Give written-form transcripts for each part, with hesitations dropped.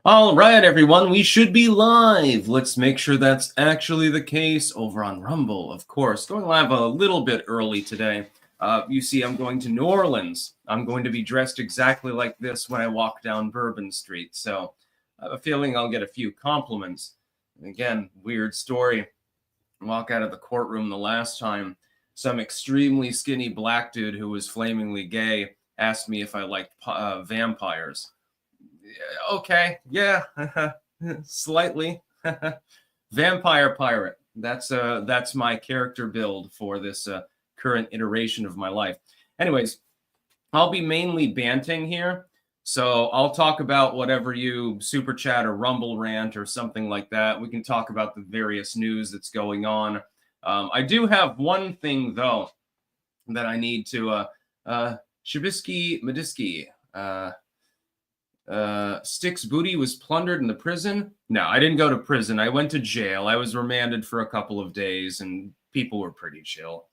All right, everyone, we should be live. Let's make sure that's actually the case over on Rumble, of course. Going live a little bit early today. You see, I'm going to New Orleans. I'm going to be dressed exactly like this when I walk down Bourbon Street. So I have a feeling I'll get a few compliments. And again, weird story. Walk out of the courtroom the last time. Some extremely skinny black dude who was flamingly gay asked me if I liked vampires. Okay, yeah, slightly. Vampire pirate. That's my character build for this current iteration of my life. Anyways, I'll be mainly banting here, so I'll talk about whatever you super chat or rumble rant or something like that. We can talk about the various news that's going on. I do have one thing though that I need to Shabisky Madisky. Stick's booty was plundered in the prison. No, I didn't go to prison. I went to jail. I was remanded for a couple of days, and people were pretty chill.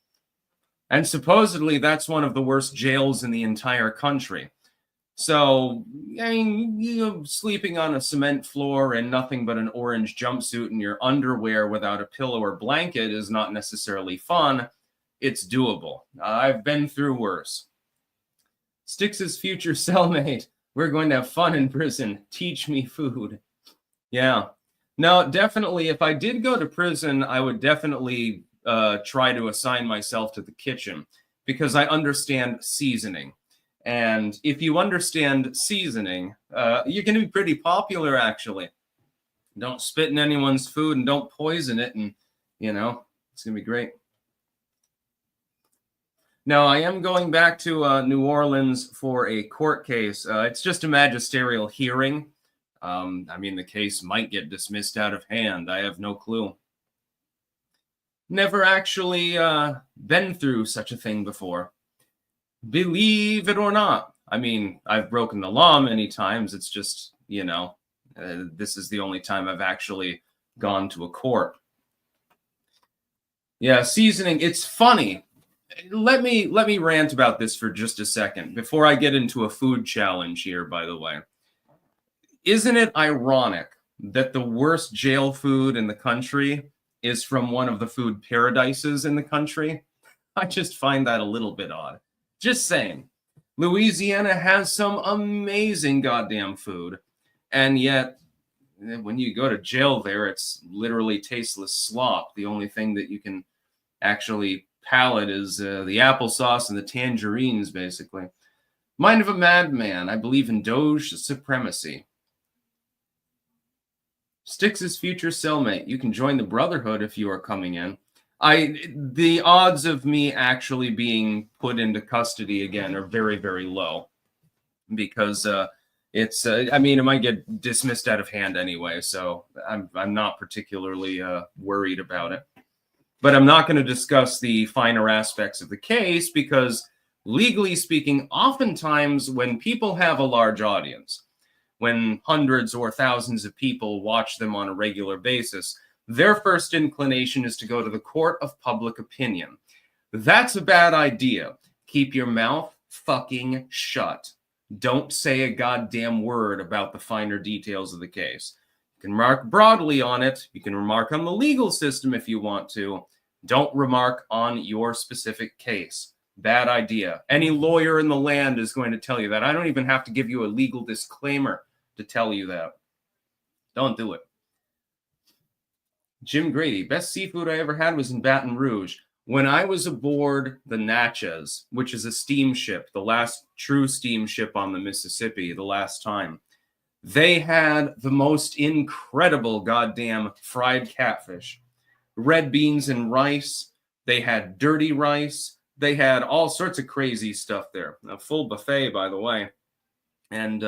And supposedly, that's one of the worst jails in the entire country. So, I mean, sleeping on a cement floor in nothing but an orange jumpsuit and your underwear without a pillow or blanket is not necessarily fun. It's doable. I've been through worse. Styx's future cellmate. We're going to have fun in prison. Teach me food. Yeah. No, definitely. If I did go to prison, I would definitely try to assign myself to the kitchen because I understand seasoning. And if you understand seasoning, you're going to be pretty popular, actually. Don't spit in anyone's food and don't poison it. And, it's going to be great. Now, I am going back to New Orleans for a court case. It's just a magisterial hearing. I mean, the case might get dismissed out of hand. I have no clue. Never actually been through such a thing before. Believe it or not. I mean, I've broken the law many times. It's just, this is the only time I've actually gone to a court. Yeah, seasoning. It's funny. Let me rant about this for just a second before I get into a food challenge here, by the way. Isn't it ironic that the worst jail food in the country is from one of the food paradises in the country? I just find that a little bit odd. Just saying. Louisiana has some amazing goddamn food, and yet when you go to jail there, it's literally tasteless slop. The only thing that you can actually palate is the applesauce and the tangerines, basically. Mind of a madman. I believe in Doge supremacy. Styx's future cellmate. You can join the Brotherhood if you are coming in. The odds of me actually being put into custody again are very, very low because it's. I mean, it might get dismissed out of hand anyway, so I'm not particularly worried about it. But I'm not going to discuss the finer aspects of the case because, legally speaking, oftentimes when people have a large audience, when hundreds or thousands of people watch them on a regular basis, their first inclination is to go to the court of public opinion. That's a bad idea. Keep your mouth fucking shut. Don't say a goddamn word about the finer details of the case. You can remark broadly on it. You can remark on the legal system if you want to. Don't remark on your specific case. Bad idea. Any lawyer in the land is going to tell you that. I don't even have to give you a legal disclaimer to tell you that. Don't do it. Jim Grady, best seafood I ever had was in Baton Rouge. When I was aboard the Natchez, which is a steamship, the last true steamship on the Mississippi, the last time, they had the most incredible goddamn fried catfish. Red beans and rice. They had dirty rice. They had all sorts of crazy stuff there. A full buffet, by the way. And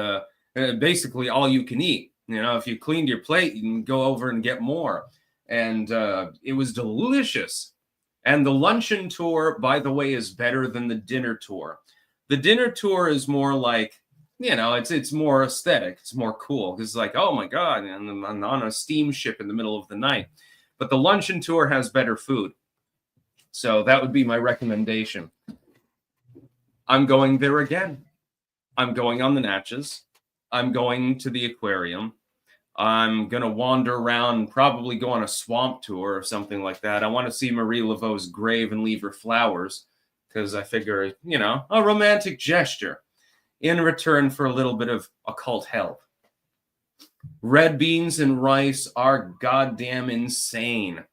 basically all you can eat. If you cleaned your plate, you can go over and get more. And it was delicious. And the luncheon tour, by the way, is better than the dinner tour. The dinner tour is more like, it's more aesthetic. It's more cool. Because it's like, oh my God, I'm on a steamship in the middle of the night. But the luncheon tour has better food. So that would be my recommendation. I'm going there again. I'm going on the Natchez. I'm going to the aquarium. I'm going to wander around, probably go on a swamp tour or something like that. I want to see Marie Laveau's grave and leave her flowers because I figure, you know, a romantic gesture in return for a little bit of occult help. Red beans and rice are goddamn insane.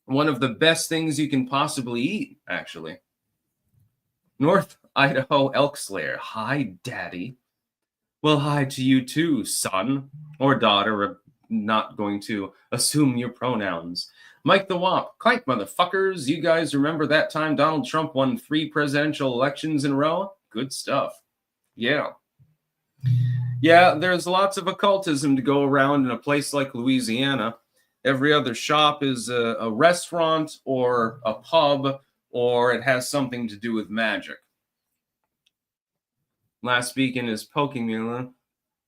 One of the best things you can possibly eat, actually. North Idaho elk slayer. Hi, Daddy. Well, hi to you too, son or daughter. I'm not going to assume your pronouns. Mike the Wop. Clank, motherfuckers. You guys remember that time Donald Trump won 3 presidential elections in a row? Good stuff. Yeah. Yeah, there's lots of occultism to go around in a place like Louisiana. Every other shop is a restaurant or a pub, or it has something to do with magic. Last Beacon is poking me.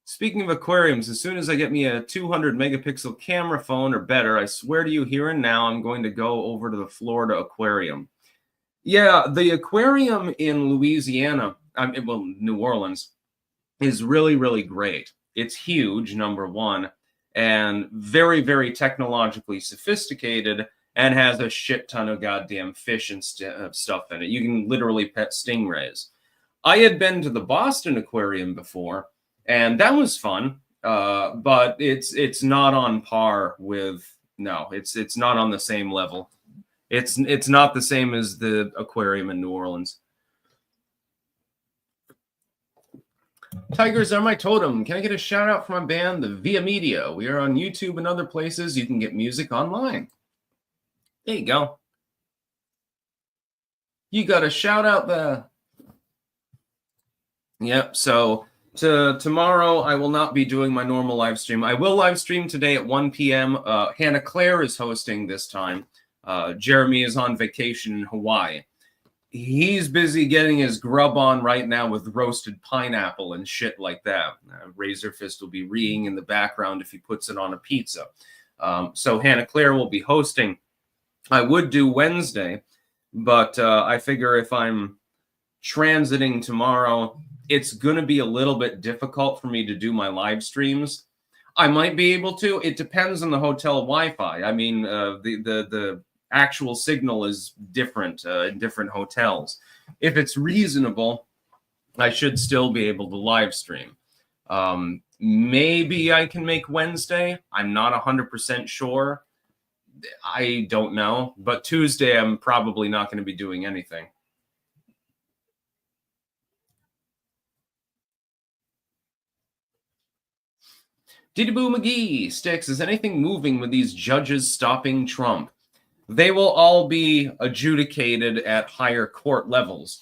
Speaking of aquariums, as soon as I get me a 200 megapixel camera phone or better, I swear to you here and now, I'm going to go over to the Florida aquarium. Yeah, the aquarium in Louisiana, well, New Orleans, is really, really great. It's huge, number one, and very, very technologically sophisticated, and has a shit ton of goddamn fish and stuff in it. You can literally pet stingrays. I had been to the Boston Aquarium before, and that was fun, but it's not on par with, no, it's not on the same level. It's not the same as the aquarium in New Orleans. Tigers are my totem. Can I get a shout out from my band, the Via Media? We are on YouTube and other places. You can get music online. There you go. You got a shout out there. Yep. So tomorrow, I will not be doing my normal live stream. I will live stream today at 1 p.m. Hannah Claire is hosting this time. Jeremy is on vacation in Hawaii. He's busy getting his grub on right now with roasted pineapple and shit like that. Razor Fist will be reeing in the background if he puts it on a pizza. So Hannah Claire will be hosting. I would do Wednesday, but I figure if I'm transiting tomorrow, it's going to be a little bit difficult for me to do my live streams. I might be able to. It depends on the hotel Wi-Fi. I mean, the actual signal is different in different hotels. If it's reasonable, I should still be able to live stream. Maybe I can make Wednesday. I'm not 100% sure. I don't know. But Tuesday, I'm probably not going to be doing anything. Diddy Boo McGee, Sticks, is anything moving with these judges stopping Trump? They will all be adjudicated at higher court levels,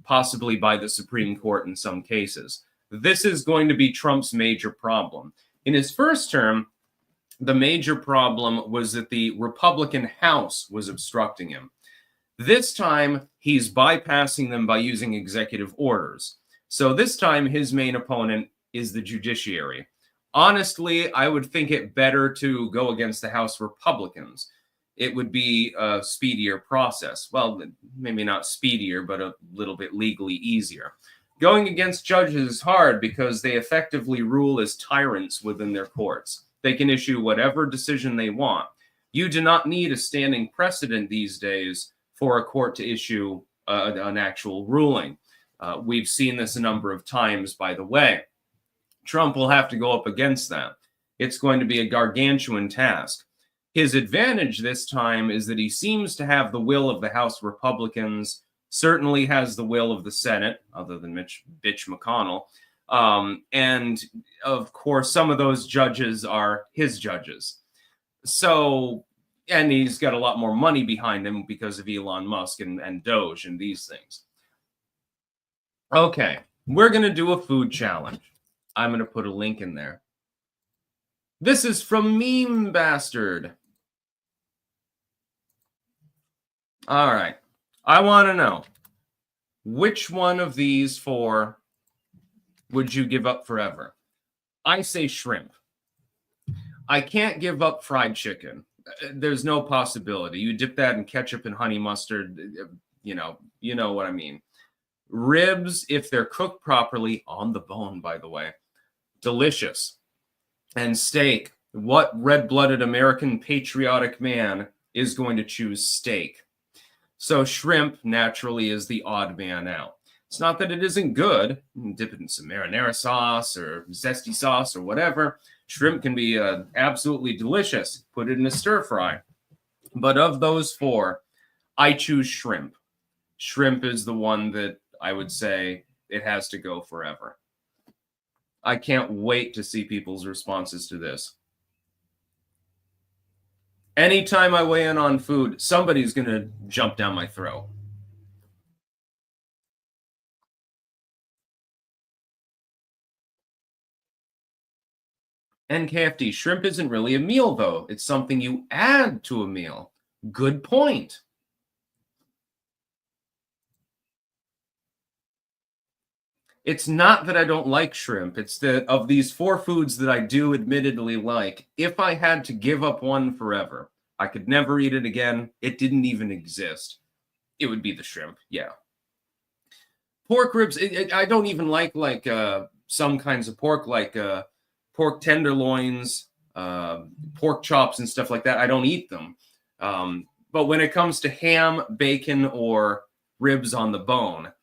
possibly by the Supreme Court in some cases. This is going to be Trump's major problem. In his first term, the major problem was that the Republican House was obstructing him. This time, he's bypassing them by using executive orders. So this time, his main opponent is the judiciary. Honestly, I would think it better to go against the House Republicans. It would be a speedier process. Well, maybe not speedier, but a little bit legally easier. Going against judges is hard because they effectively rule as tyrants within their courts. They can issue whatever decision they want. You do not need a standing precedent these days for a court to issue an actual ruling. We've seen this a number of times, by the way. Trump will have to go up against that. It's going to be a gargantuan task. His advantage this time is that he seems to have the will of the House Republicans, certainly has the will of the Senate, other than Bitch McConnell. And, of course, some of those judges are his judges. So, and he's got a lot more money behind him because of Elon Musk and Doge and these things. Okay, we're going to do a food challenge. I'm going to put a link in there. This is from Meme Bastard. All right. I want to know, which one of these 4 would you give up forever? I say shrimp. I can't give up fried chicken. There's no possibility. You dip that in ketchup and honey mustard, you know what I mean. Ribs, if they're cooked properly, on the bone, by the way, delicious. And steak. What red-blooded American patriotic man is going to choose steak? So shrimp naturally is the odd man out. It's not that it isn't good. Dip it in some marinara sauce or zesty sauce or whatever. Shrimp can be absolutely delicious. Put it in a stir fry. But of those four, I choose shrimp. Shrimp is the one that I would say it has to go forever. I can't wait to see people's responses to this. Anytime I weigh in on food, somebody's going to jump down my throat. NKFD, shrimp isn't really a meal, though. It's something you add to a meal. Good point. It's not that I don't like shrimp. It's that of these four foods that I do admittedly like, if I had to give up one forever, I could never eat it again. It didn't even exist. It would be the shrimp. Yeah. Pork ribs. I don't even like some kinds of pork, like pork tenderloins, pork chops, and stuff like that. I don't eat them. But when it comes to ham, bacon, or ribs on the bone,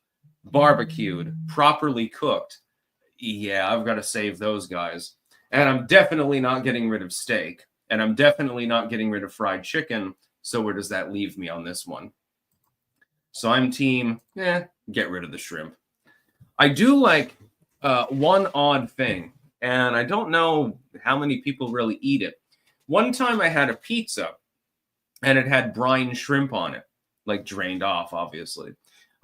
barbecued, properly cooked, yeah, I've got to save those guys. And I'm definitely not getting rid of steak. And I'm definitely not getting rid of fried chicken. So where does that leave me on this one? So I'm team, get rid of the shrimp. I do like one odd thing, and I don't know how many people really eat it. One time I had a pizza, and it had brine shrimp on it, like drained off, obviously.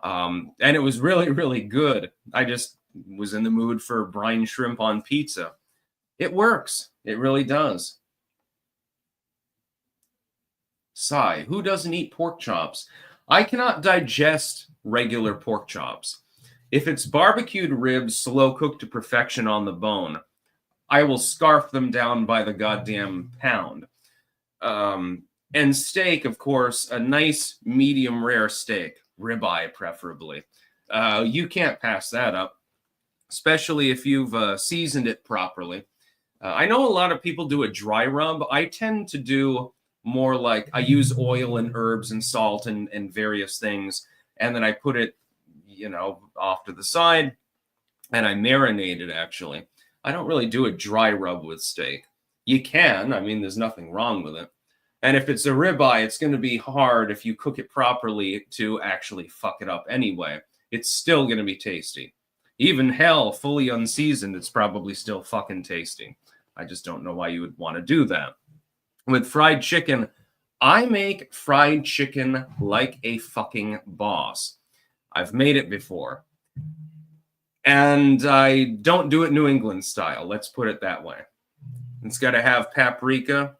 And it was really, really good. I just was in the mood for brine shrimp on pizza. It works. It really does. Sigh. Who doesn't eat pork chops? I cannot digest regular pork chops. If it's barbecued ribs, slow cooked to perfection on the bone, I will scarf them down by the goddamn pound. And steak, of course, a nice medium rare steak, ribeye preferably. You can't pass that up, especially if you've seasoned it properly. I know a lot of people do a dry rub. I tend to do more like I use oil and herbs and salt and various things, and then I put it, off to the side, and I marinate it, actually. I don't really do a dry rub with steak. You can. I mean, there's nothing wrong with it. And if it's a ribeye, it's going to be hard if you cook it properly to actually fuck it up anyway. It's still going to be tasty. Even hell, fully unseasoned, it's probably still fucking tasty. I just don't know why you would want to do that. With fried chicken, I make fried chicken like a fucking boss. I've made it before. And I don't do it New England style. Let's put it that way. It's got to have paprika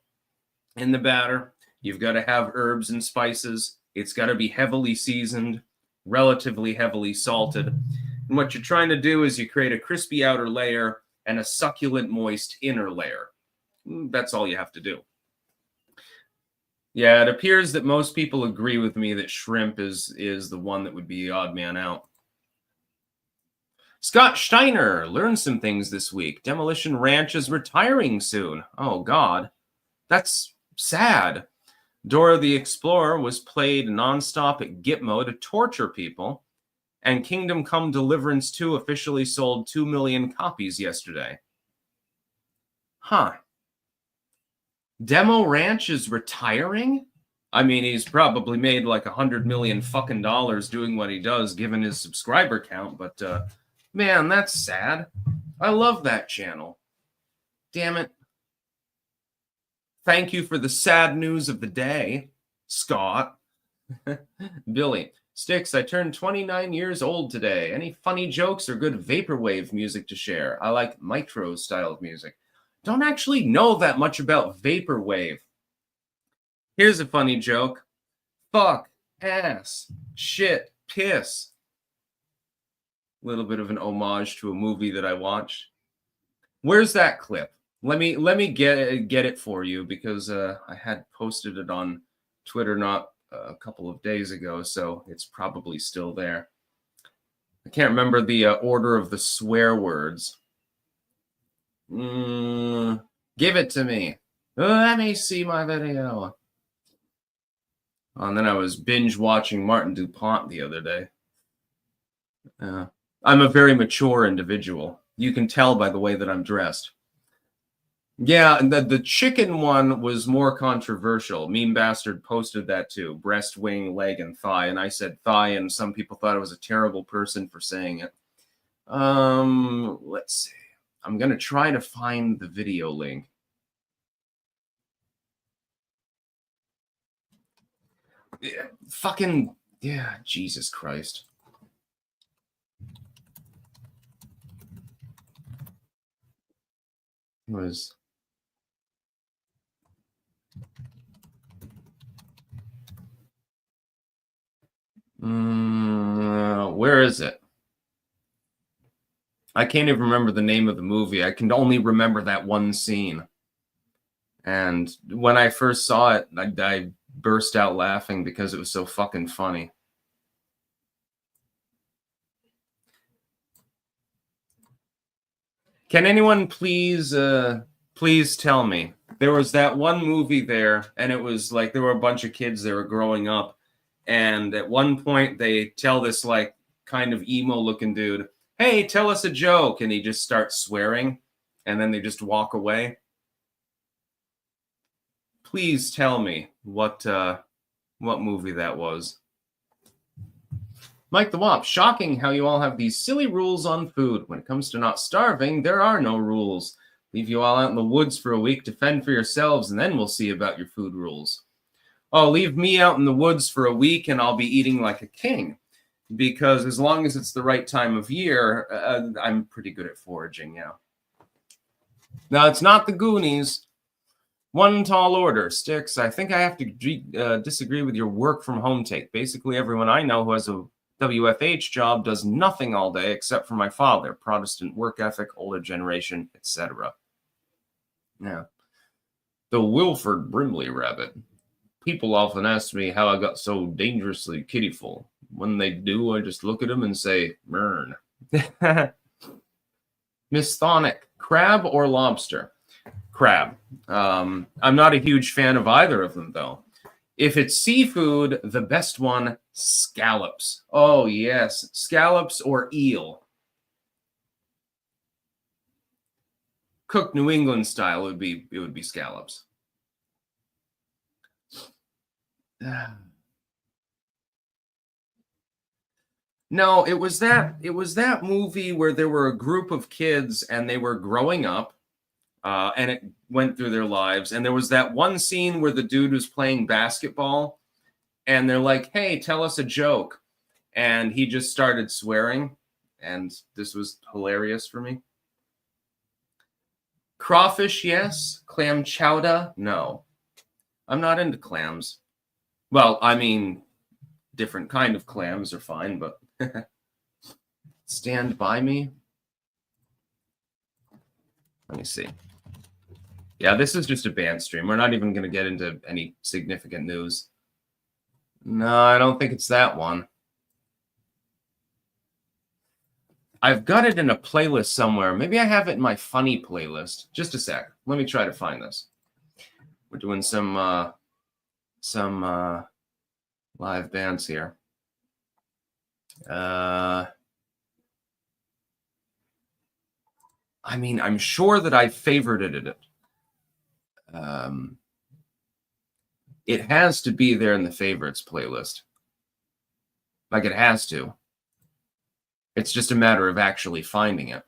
in the batter. You've got to have herbs and spices. It's got to be heavily seasoned, relatively heavily salted. And what you're trying to do is you create a crispy outer layer and a succulent, moist inner layer. That's all you have to do. Yeah, it appears that most people agree with me that shrimp is the one that would be the odd man out. Scott Steiner learned some things this week. Demolition Ranch is retiring soon. Oh, God. That's sad. Dora the Explorer was played nonstop at Gitmo to torture people. And Kingdom Come Deliverance 2 officially sold 2 million copies yesterday. Huh. Demo Ranch is retiring? I mean, he's probably made like $100 million fucking dollars doing what he does, given his subscriber count, but man, that's sad. I love that channel. Damn it. Thank you for the sad news of the day, Scott. Billy. Sticks, I turned 29 years old today. Any funny jokes or good vaporwave music to share? I like micro styled music. Don't actually know that much about vaporwave. Here's a funny joke. Fuck, ass, shit, piss. A little bit of an homage to a movie that I watched. Where's that clip? Let me get it for you, because I had posted it on Twitter not a couple of days ago, so it's probably still there. I can't remember the order of the swear words. Give it to me. Let me see my video. And then I was binge watching Martin DuPont the other day. I'm a very mature individual. You can tell by the way that I'm dressed. Yeah, and the chicken one was more controversial. Meme Bastard posted that too. Breast, wing, leg, and thigh. And I said thigh, and some people thought I was a terrible person for saying it. Let's see. I'm going to try to find the video link. Yeah, fucking, yeah, Jesus Christ. It was... where is it? I can't even remember the name of the movie. I can only remember that one scene. And when I first saw it, I burst out laughing because it was so fucking funny. Can anyone please tell me? There was that one movie there, and it was like there were a bunch of kids that were growing up, and at one point they tell this like kind of emo-looking dude, "Hey, tell us a joke," and he just starts swearing, and then they just walk away. Please tell me what movie that was. Mike the Wop, shocking how you all have these silly rules on food. When it comes to not starving, there are no rules. Leave you all out in the woods for a week to fend for yourselves, and then we'll see about your food rules. Oh, leave me out in the woods for a week, and I'll be eating like a king. Because as long as it's the right time of year, I'm pretty good at foraging, yeah. Now, it's not the Goonies. One tall order. Sticks, I think I have to disagree with your work from home take. Basically, everyone I know who has a WFH job does nothing all day except for my father. Protestant work ethic, older generation, etc. Yeah. The Wilford Brimley rabbit. People often ask me how I got so dangerously kittyful. When they do, I just look at them and say, "Mern." Miss Thonic, crab or lobster? Crab. I'm not a huge fan of either of them, though. If it's seafood, the best one, scallops. Oh, yes. Scallops or eel. Cooked New England style, it would be scallops. No, it was that movie where there were a group of kids and they were growing up. And it went through their lives. And there was that one scene where the dude was playing basketball and they're like, "Hey, tell us a joke." And he just started swearing. And this was hilarious for me. Crawfish, yes. Clam chowder, no. I'm not into clams. Well, I mean, different kind of clams are fine, but Stand By Me. Let me see. Yeah, this is just a Bantz stream. We're not even going to get into any significant news. No, I don't think it's that one. I've got it in a playlist somewhere. Maybe I have it in my funny playlist. Just a sec. Let me try to find this. We're doing some live bands here. I mean, I'm sure that I favorited it. It has to be there in the favorites playlist. Like, it has to. It's just a matter of actually finding it.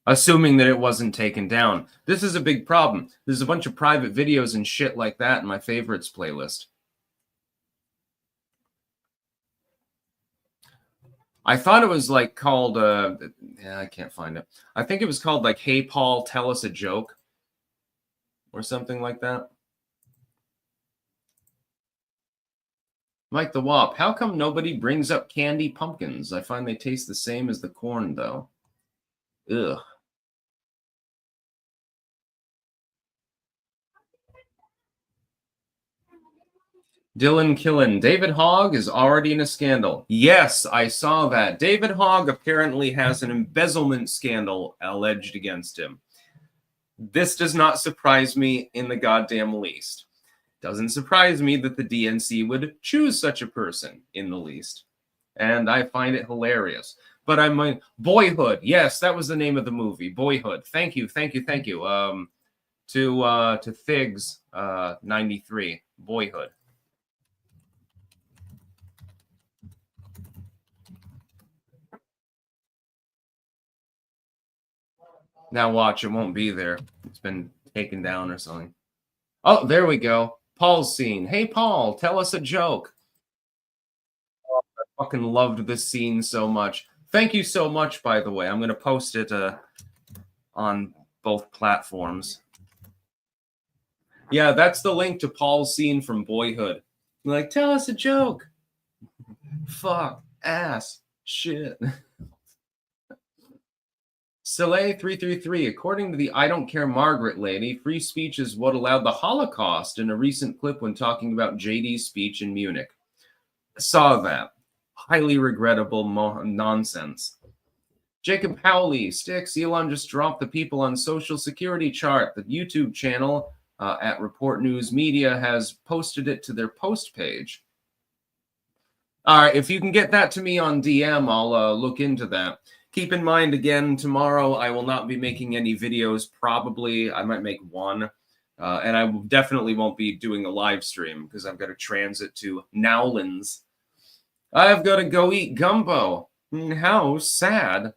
Assuming that it wasn't taken down. This is a big problem. There's a bunch of private videos and shit like that in my favorites playlist. I thought it was like called, yeah, I can't find it. I think it was called like, "Hey Paul, Tell Us a Joke," or something like that. Mike the Wop, how come nobody brings up candy pumpkins? I find they taste the same as the corn, though. Ugh. Dylan Killen, David Hogg is already in a scandal. Yes, I saw that. David Hogg apparently has an embezzlement scandal alleged against him. This does not surprise me in the goddamn least. Doesn't surprise me that the DNC would choose such a person in the least. And I find it hilarious. But I'm like, Boyhood. Yes, that was the name of the movie. Boyhood. Thank you. To Figs 93. Boyhood. Now watch, it won't be there. It's been taken down or something. Oh, there we go. Paul's scene. Hey, Paul, tell us a joke. Oh, I fucking loved this scene so much. Thank you so much, by the way. I'm going to post it on both platforms. Yeah, that's the link to Paul's scene from Boyhood. Like, tell us a joke. Fuck, ass, shit. Soleil 333, according to the I Don't Care Margaret lady, free speech is what allowed the Holocaust in a recent clip when talking about JD's speech in Munich. Saw that. Highly regrettable nonsense. Jacob Howley, Sticks, Elon just dropped the people on Social Security chart. The YouTube channel at Report News Media has posted it to their post page. All right, if you can get that to me on DM, I'll look into that. Keep in mind, again, tomorrow I will not be making any videos. Probably I might make one. And I definitely won't be doing a live stream because I've got to transit to Nowlands. I've got to go eat gumbo. How sad.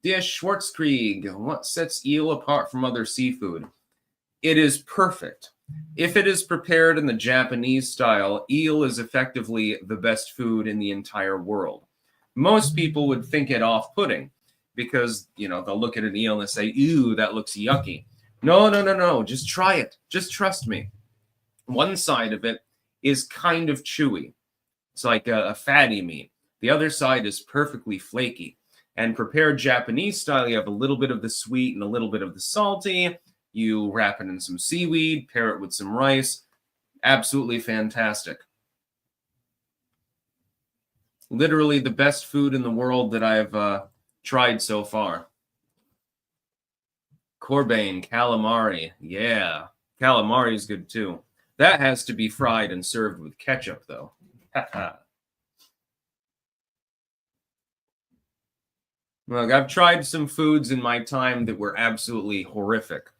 Der Schwarzkrieg. What sets eel apart from other seafood? It is perfect. If it is prepared in the Japanese style, eel is effectively the best food in the entire world. Most people would think it off-putting because, they'll look at an eel and say, ew, that looks yucky. No. Just try it. Just trust me. One side of it is kind of chewy. It's like a fatty meat. The other side is perfectly flaky. And prepared Japanese style, you have a little bit of the sweet and a little bit of the salty. You wrap it in some seaweed, pair it with some rice. Absolutely fantastic. Literally the best food in the world that I've tried so far. Corbane, calamari. Yeah, calamari is good too. That has to be fried and served with ketchup, though. Look, I've tried some foods in my time that were absolutely horrific.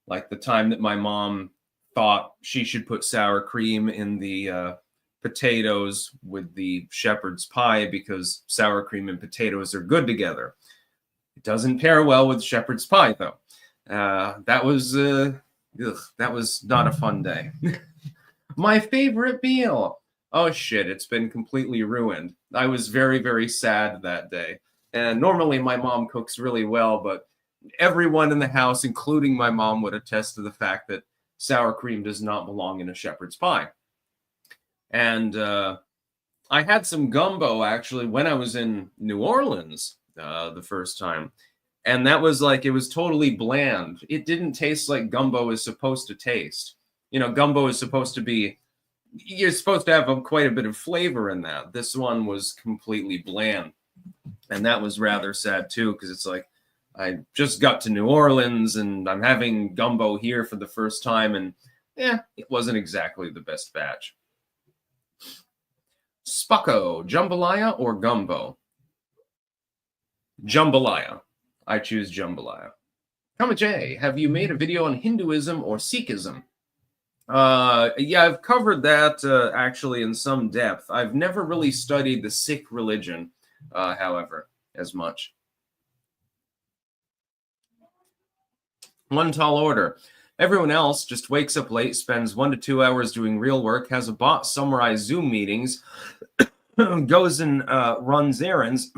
Like the time that my mom thought she should put sour cream in the potatoes with the shepherd's pie because sour cream and potatoes are good together. It doesn't pair well with shepherd's pie, though. That was not a fun day. My favorite meal. Oh, shit, it's been completely ruined. I was very, very sad that day. And normally my mom cooks really well, but everyone in the house, including my mom, would attest to the fact that sour cream does not belong in a shepherd's pie. And I had some gumbo, actually, when I was in New Orleans the first time. And that was like, it was totally bland. It didn't taste like gumbo is supposed to taste. Gumbo is supposed to be, you're supposed to have quite a bit of flavor in that. This one was completely bland. And that was rather sad, too, because it's like, I just got to New Orleans and I'm having gumbo here for the first time. And it wasn't exactly the best batch. Spucko, jambalaya or gumbo? Jambalaya. I choose jambalaya. Kama J, have you made a video on Hinduism or Sikhism? Yeah, I've covered that actually in some depth. I've never really studied the Sikh religion, however, as much. One tall order. Everyone else just wakes up late, spends 1 to 2 hours doing real work, has a bot summarize Zoom meetings, goes and runs errands,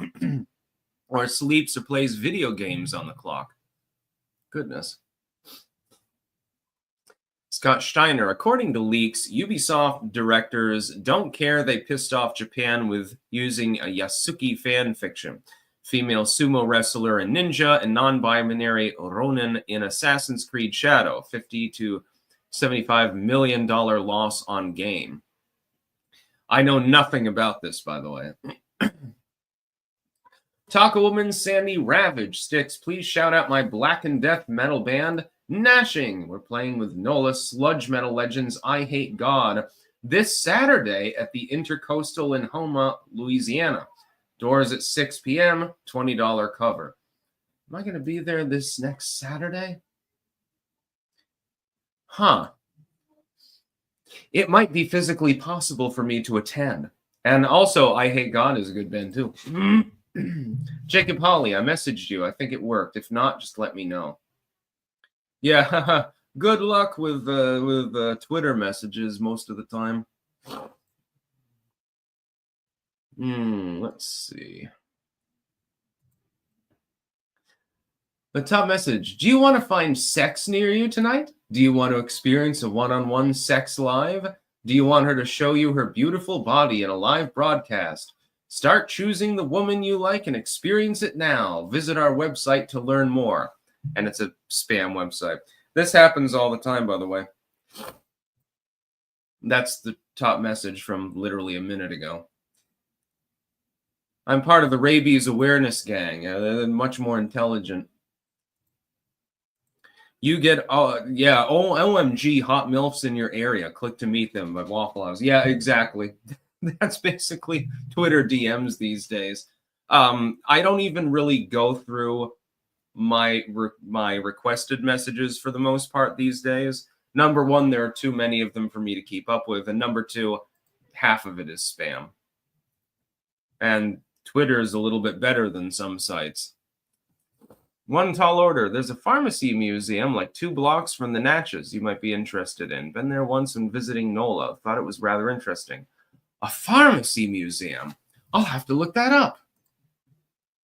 or sleeps or plays video games on the clock. Goodness. Scott Steiner, according to leaks, Ubisoft directors don't care they pissed off Japan with using a Yasuki fan fiction. Female sumo wrestler and ninja and non-binary Ronin in Assassin's Creed Shadow. $50 to $75 million loss on game. I know nothing about this, by the way. Taco Woman Sandy Ravage Sticks, please shout out my Black and Death metal band, Gnashing. We're playing with NOLA sludge metal legends I Hate God this Saturday at the Intercoastal in Houma, Louisiana. Doors at 6 p.m., $20 cover. Am I going to be there this next Saturday? Huh. It might be physically possible for me to attend. And also, I Hate God is a good band too. Jacob Holly, I messaged you. I think it worked. If not, just let me know. Yeah, good luck with Twitter messages most of the time. Let's see. The top message. Do you want to find sex near you tonight? Do you want to experience a one-on-one sex live? Do you want her to show you her beautiful body in a live broadcast? Start choosing the woman you like and experience it now. Visit our website to learn more. And it's a spam website. This happens all the time, by the way. That's the top message from literally a minute ago. I'm part of the rabies awareness gang. They're much more intelligent. You get, OMG, hot MILFs in your area. Click to meet them by Waffle House. Yeah, exactly. That's basically Twitter DMs these days. I don't even really go through my requested messages for the most part these days. Number one, there are too many of them for me to keep up with. And number two, half of it is spam. And Twitter is a little bit better than some sites. One tall order. There's a pharmacy museum like 2 blocks from the Natchez you might be interested in. Been there once when visiting NOLA. Thought it was rather interesting. A pharmacy museum? I'll have to look that up.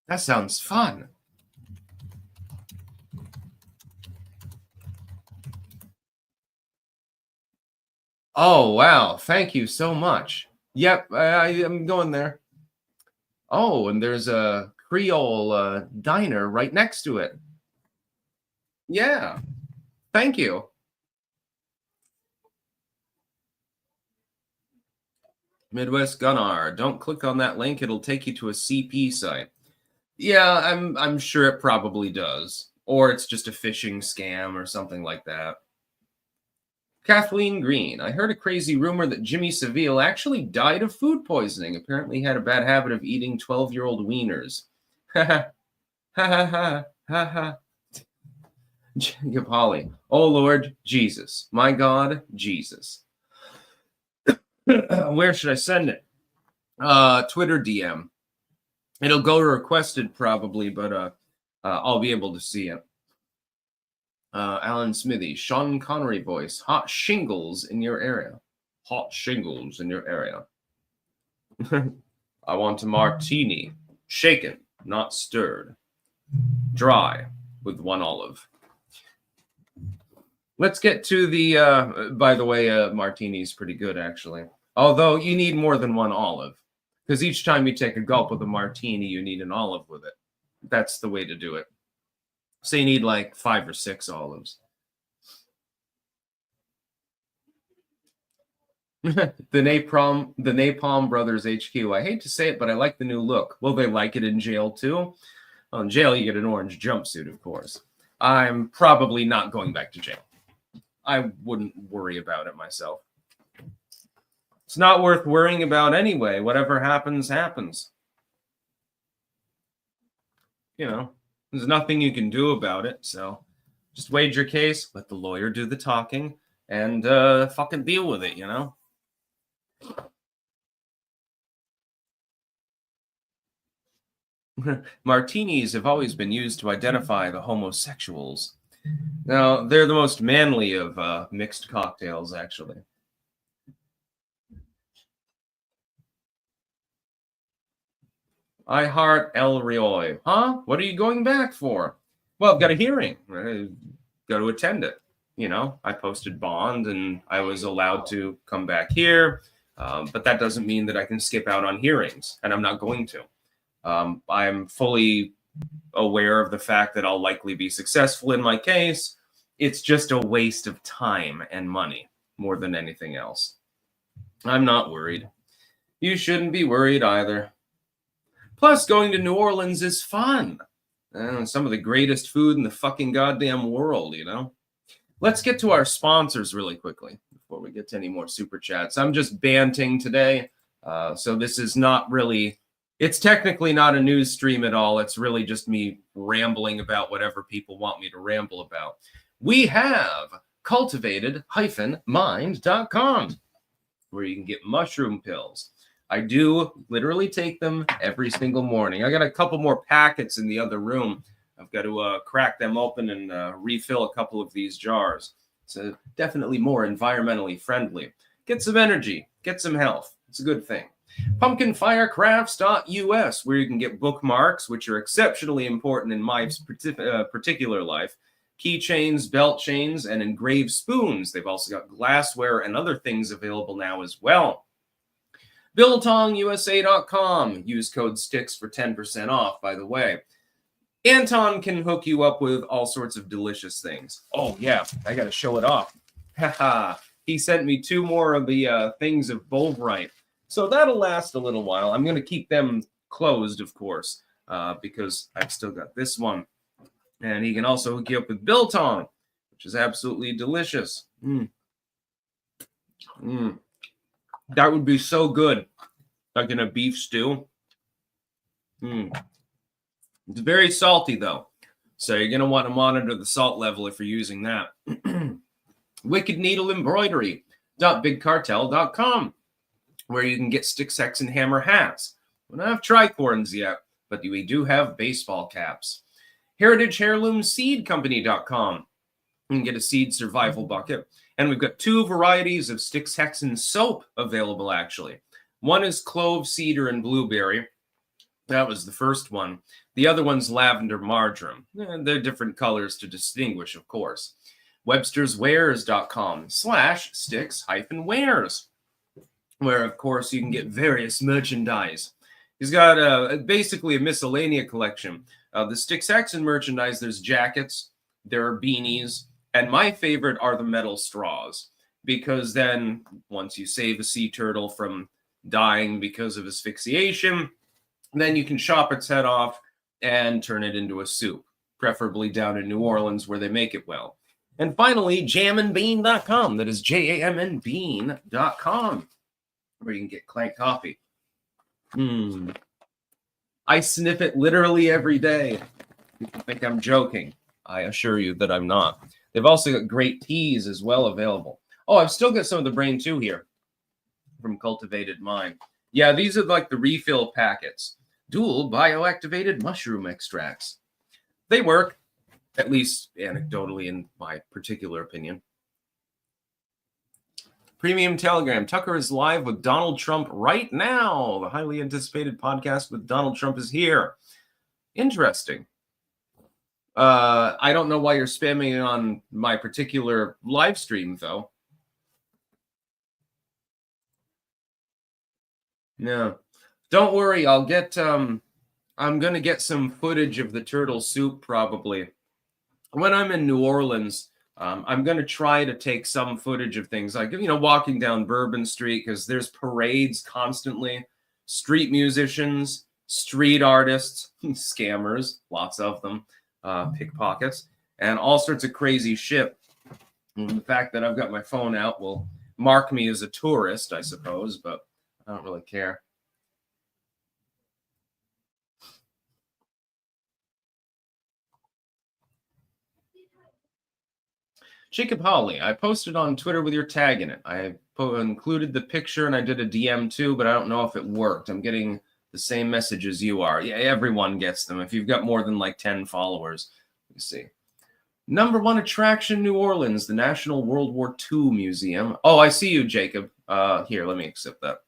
That sounds fun. Oh, wow. Thank you so much. Yep, I'm going there. Oh, and there's a Creole diner right next to it. Yeah. Thank you. Midwest Gunnar. Don't click on that link. It'll take you to a CP site. Yeah, I'm sure it probably does. Or it's just a phishing scam or something like that. Kathleen Green. I heard a crazy rumor that Jimmy Savile actually died of food poisoning. Apparently he had a bad habit of eating 12-year-old wieners. Ha ha. Ha ha ha. Ha ha. Jacob Holly. Oh, Lord Jesus. My God, Jesus. Where should I send it? Twitter DM. It'll go to requested probably, but I'll be able to see it. Alan Smithy, Sean Connery voice. Hot shingles in your area. Hot shingles in your area. I want a martini. Shaken, not stirred. Dry, with 1 olive. Let's get to the, by the way, martini's pretty good, actually. Although you need more than 1 olive. Because each time you take a gulp of a martini, you need an olive with it. That's the way to do it. So you need like 5 or 6 olives. The Napalm Brothers HQ. I hate to say it, but I like the new look. Will they like it in jail too? Well, in jail, you get an orange jumpsuit, of course. I'm probably not going back to jail. I wouldn't worry about it myself. It's not worth worrying about anyway. Whatever happens, happens. You know, there's nothing you can do about it. So just wage your case, let the lawyer do the talking, and fucking deal with it, you know? Martinis have always been used to identify the homosexuals. Now, they're the most manly of mixed cocktails, actually. I heart El Rioy. Huh? What are you going back for? Well, I've got a hearing. Got to attend it. You know, I posted bond and I was allowed to come back here. But that doesn't mean that I can skip out on hearings, and I'm not going to. I'm fully aware of the fact that I'll likely be successful in my case. It's just a waste of time and money more than anything else. I'm not worried. You shouldn't be worried either. Plus, going to New Orleans is fun. Some of the greatest food in the fucking goddamn world, you know? Let's get to our sponsors really quickly before we get to any more super chats. I'm just banting today. So this is not really, it's technically not a news stream at all. It's really just me rambling about whatever people want me to ramble about. We have cultivated-mind.com, where you can get mushroom pills. I do literally take them every single morning. I got a couple more packets in the other room. I've got to crack them open and refill a couple of these jars. It's definitely more environmentally friendly. Get some energy, get some health. It's a good thing. Pumpkinfirecrafts.us, where you can get bookmarks, which are exceptionally important in my particular life. Keychains, belt chains, and engraved spoons. They've also got glassware and other things available now as well. BiltongUSA.com. Use code STICKS for 10% off, by the way. Anton can hook you up with all sorts of delicious things. Oh, yeah, I got to show it off. Haha. He sent me 2 more of the things of Bolbright. So that'll last a little while. I'm going to keep them closed, of course, because I've still got this one. And he can also hook you up with Biltong, which is absolutely delicious. That would be so good, like in a beef stew. It's very salty, though, so you're going to want to monitor the salt level if you're using that. Wicked Needle Embroidery.bigcartel.com, where you can get Stick, Sex, and Hammer hats. We don't have tricorns yet, but we do have baseball caps. HeritageHeirloomSeedCompany.com. You can get a seed survival bucket. And we've got 2 varieties of Styx Hexen soap available, actually. One is clove, cedar, and blueberry. That was the first one. The other one's lavender marjoram. They're different colors to distinguish, of course. Webster'sWares.com/Styx-Wares, where, of course, you can get various merchandise. He's got basically a miscellanea collection. The Styx Hexen merchandise, there's jackets, there are beanies, and my favorite are the metal straws, because then once you save a sea turtle from dying because of asphyxiation, then you can chop its head off and turn it into a soup, preferably down in New Orleans where they make it well. And finally, jamandbean.com. That is jamandbean.com, where you can get Clank coffee. I sniff it literally every day. People think I'm joking. I assure you that I'm not. They've also got great teas as well available. Oh, I've still got some of the Brain 2 here from Cultivated Mind. Yeah, these are like the refill packets. Dual bioactivated mushroom extracts. They work, at least anecdotally in my particular opinion. Premium Telegram. Tucker is live with Donald Trump right now. The highly anticipated podcast with Donald Trump is here. Interesting. I don't know why you're spamming it on my particular live stream, though. No. Don't worry. I'll get, I'm going to get some footage of the turtle soup probably. When I'm in New Orleans, I'm going to try to take some footage of things like, walking down Bourbon Street, because there's parades constantly, street musicians, street artists, scammers, lots of them, pickpockets, and all sorts of crazy shit. And the fact that I've got my phone out will mark me as a tourist, I suppose, but I don't really care. Jacob Hawley, I posted on Twitter with your tag in it. I included the picture and I did a DM too, but I don't know if it worked. I'm getting the same message as you are. Yeah, everyone gets them. If you've got more than like 10 followers, let me see. Number 1 attraction, New Orleans, the National World War II Museum. Oh, I see you, Jacob. Here, let me accept that.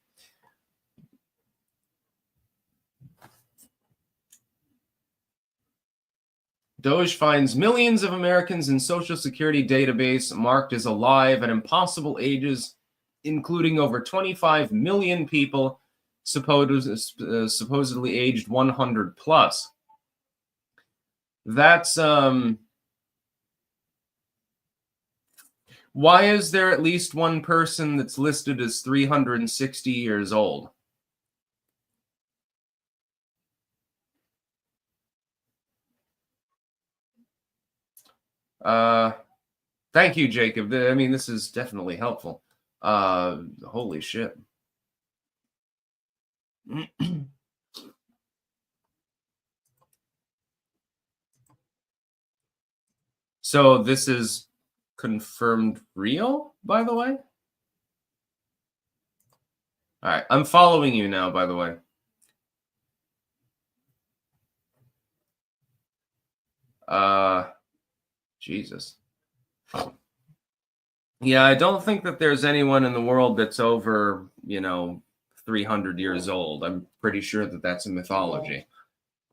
Doge finds millions of Americans in Social Security database marked as alive at impossible ages, including over 25 million people supposedly aged 100 plus. That's why is there at least one person that's listed as 360 years old? Thank you, Jacob. I mean, this is definitely helpful. Holy shit. So this is confirmed real, by the way? All right, I'm following you now, by the way. Jesus. Yeah, I don't think that there's anyone in the world that's over, 300 years old. I'm pretty sure that that's a mythology.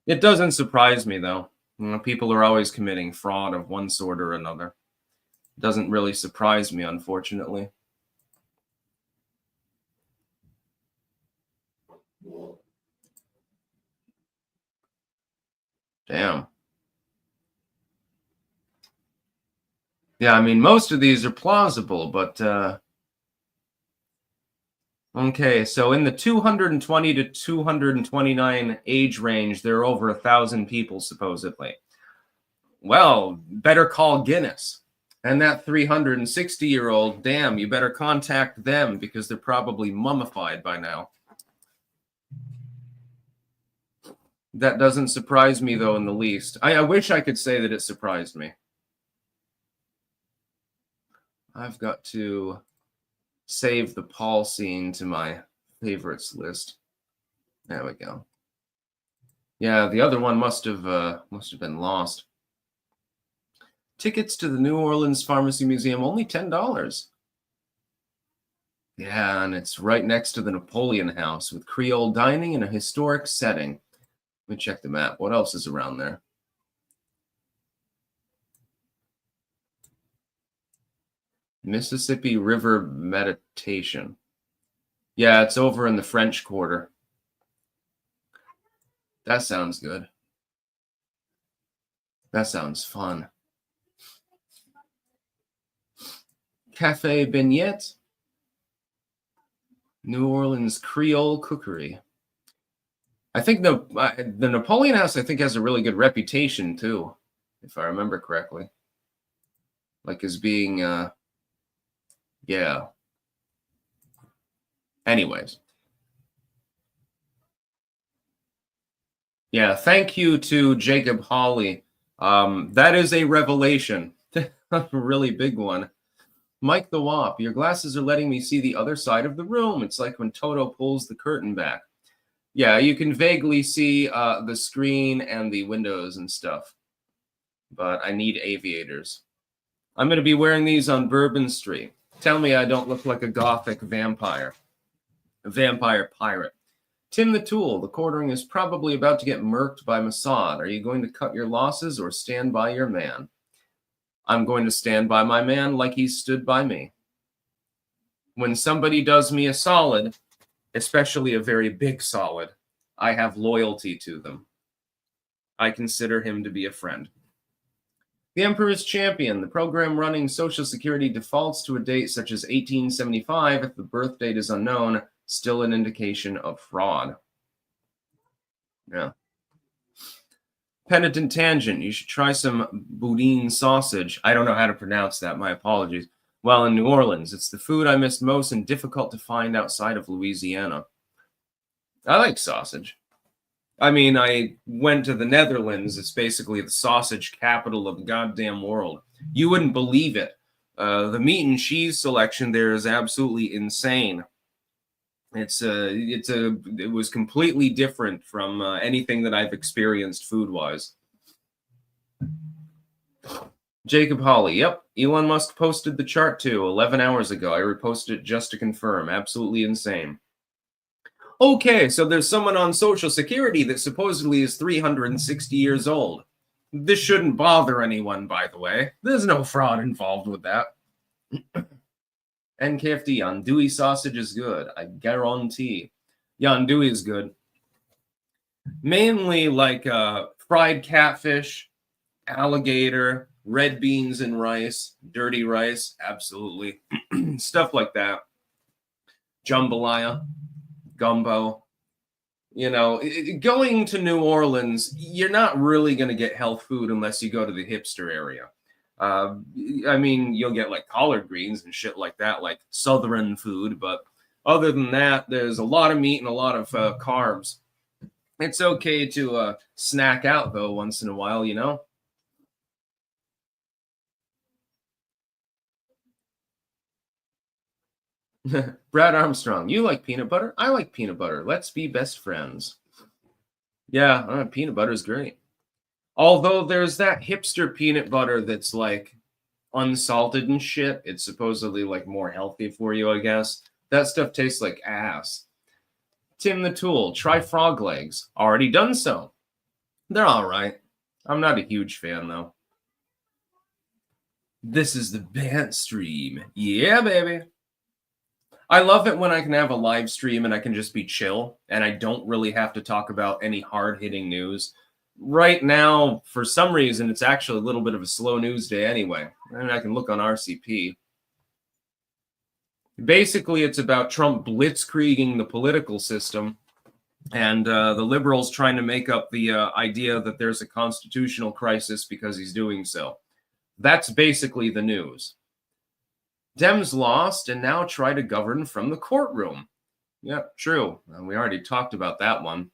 It doesn't surprise me, though. People are always committing fraud of one sort or another. It doesn't really surprise me, unfortunately. Damn. Yeah, I mean, most of these are plausible, but okay, so in the 220 to 229 age range, there are over 1,000 people, supposedly. Well, better call Guinness. And that 360-year-old, damn, you better contact them because they're probably mummified by now. That doesn't surprise me, though, in the least. I wish I could say that it surprised me. I've got to save the Paul scene to my favorites list. There we go. Yeah, the other one must have been lost. Tickets to the New Orleans Pharmacy Museum, only $10. Yeah, and it's right next to the Napoleon House with Creole dining in a historic setting. Let me check the map. What else is around there? Mississippi River Meditation. Yeah, it's over in the French Quarter. That sounds good. That sounds fun. Cafe Beignet. New Orleans Creole Cookery. I think the Napoleon House, I think, has a really good reputation, too, if I remember correctly. Like as being, yeah. Anyways. Yeah, thank you to Jacob Hawley. That is a revelation. A really big one. Mike the Wop, your glasses are letting me see the other side of the room. It's like when Toto pulls the curtain back. Yeah, you can vaguely see the screen and the windows and stuff. But I need aviators. I'm going to be wearing these on Bourbon Street. Tell me I don't look like a gothic vampire. A vampire pirate. Tim the Tool, the quartering is probably about to get murked by Mossad. Are you going to cut your losses or stand by your man? I'm going to stand by my man like he stood by me. When somebody does me a solid, especially a very big solid, I have loyalty to them. I consider him to be a friend. The Emperor's Champion, the program running Social Security defaults to a date such as 1875 if the birth date is unknown, still an indication of fraud. Yeah. Penitent Tangent, you should try some boudin sausage. I don't know how to pronounce that, my apologies. Well, in New Orleans, it's the food I missed most and difficult to find outside of Louisiana. I like sausage. I mean, I went to the Netherlands. It's basically the sausage capital of the goddamn world. You wouldn't believe it. The meat and cheese selection there is absolutely insane. It was completely different from anything that I've experienced food-wise. Jacob Hawley, yep. Elon Musk posted the chart too 11 hours ago. I reposted it just to confirm. Absolutely insane. Okay, so there's someone on Social Security that supposedly is 360 years old. This shouldn't bother anyone, by the way. There's no fraud involved with that. NKFD, andouille sausage is good. I guarantee. Yeah, andouille is good. Mainly like fried catfish, alligator, red beans and rice, dirty rice, absolutely. Stuff like that. Jambalaya, gumbo. You know, going to New Orleans, you're not really going to get health food unless you go to the hipster area. Uh, I mean, you'll get like collard greens and shit like that, like Southern food. But other than that, there's a lot of meat and a lot of carbs. It's okay to snack out, though, once in a while, you know? Brad Armstrong, you like peanut butter? I like peanut butter. Let's be best friends. Yeah, peanut butter is great. Although there's that hipster peanut butter that's like unsalted and shit. It's supposedly like more healthy for you, I guess. That stuff tastes like ass. Tim the Tool, try frog legs. Already done so. They're all right. I'm not a huge fan though. This is the Bantz stream. Yeah, baby. I love it when I can have a live stream and I can just be chill and I don't really have to talk about any hard-hitting news. Right now, for some reason, it's actually a little bit of a slow news day anyway. And I can look on RCP. Basically, it's about Trump blitzkrieging the political system and the liberals trying to make up the idea that there's a constitutional crisis because he's doing so. That's basically the news. Dems lost and now try to govern from the courtroom. Yeah, true. We already talked about that one.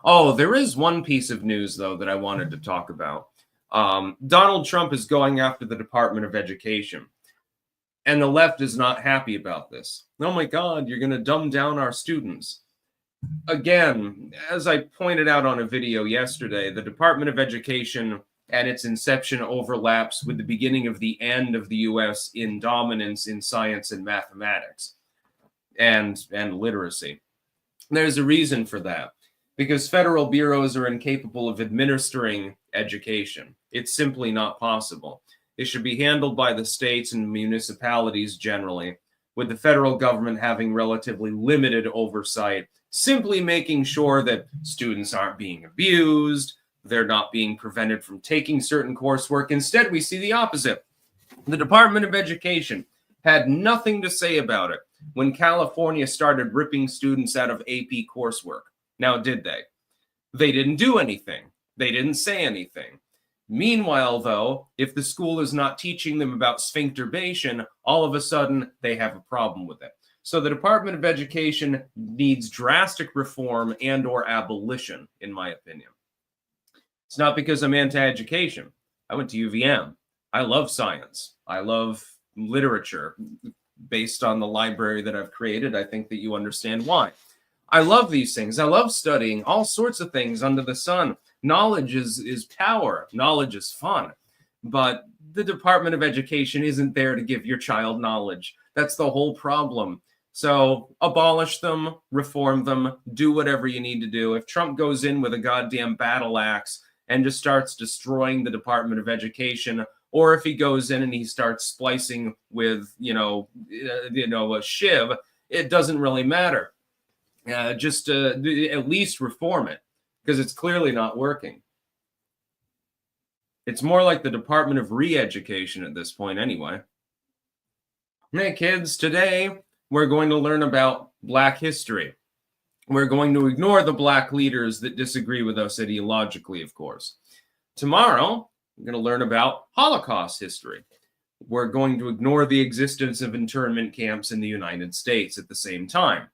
Oh, there is one piece of news, though, that I wanted to talk about. Donald Trump is going after the Department of Education. And the left is not happy about this. Oh my God, you're going to dumb down our students. Again, as I pointed out on a video yesterday, the Department of Education at its inception overlaps with the beginning of the end of the U.S. in dominance in science and mathematics and literacy. There's a reason for that, because federal bureaus are incapable of administering education. It's simply not possible. It should be handled by the states and municipalities generally, with the federal government having relatively limited oversight, simply making sure that students aren't being abused, they're not being prevented from taking certain coursework. Instead, we see the opposite. The Department of Education had nothing to say about it when California started ripping students out of AP coursework. Now, did they? They didn't do anything. They didn't say anything. Meanwhile, though, if the school is not teaching them about sphincterbation, all of a sudden they have a problem with it. So the Department of Education needs drastic reform and or abolition, in my opinion. It's not because I'm anti-education. I went to UVM. I love science. I love literature. Based on the library that I've created, I think that you understand why. I love these things. I love studying all sorts of things under the sun. Knowledge is power. Knowledge is fun. But the Department of Education isn't there to give your child knowledge. That's the whole problem. So abolish them, reform them, do whatever you need to do. If Trump goes in with a goddamn battle axe and just starts destroying the Department of Education, or if he goes in and he starts splicing with, a SHIB, it doesn't really matter. Just at least reform it, because it's clearly not working. It's more like the Department of Re-Education at this point anyway. Hey kids, today we're going to learn about Black history. We're going to ignore the Black leaders that disagree with us ideologically, of course. Tomorrow, we're going to learn about Holocaust history. We're going to ignore the existence of internment camps in the United States at the same time.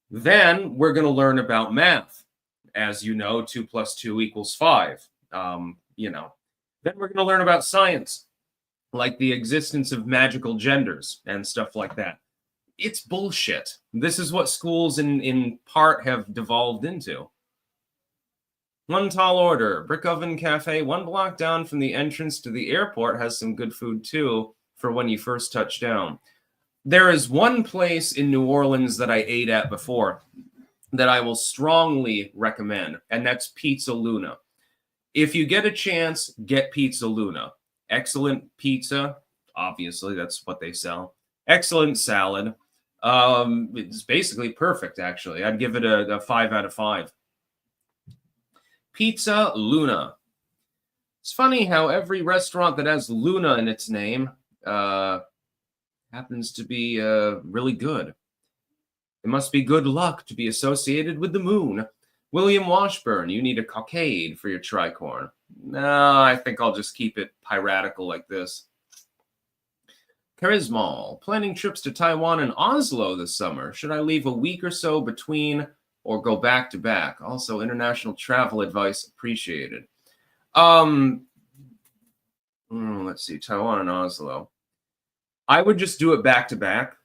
Then we're going to learn about math. As you know, 2 + 2 = 5. Then we're going to learn about science, like the existence of magical genders and stuff like that. It's bullshit. This is what schools in part have devolved into. One tall order. Brick Oven Cafe, 1 block down from the entrance to the airport, has some good food too for when you first touch down. There is one place in New Orleans that I ate at before that I will strongly recommend, and that's Pizza Luna. If you get a chance, get Pizza Luna. Excellent pizza. Obviously, that's what they sell. Excellent salad. It's basically perfect, actually. I'd give it a 5 out of 5. Pizza Luna. It's funny how every restaurant that has Luna in its name happens to be really good. It must be good luck to be associated with the moon. William Washburn, you need a cockade for your tricorn. No, I think I'll just keep it piratical like this. Charismal, planning trips to Taiwan and Oslo this summer. Should I leave a week or so between or go back to back? Also, international travel advice appreciated. Let's see, Taiwan and Oslo. I would just do it back to back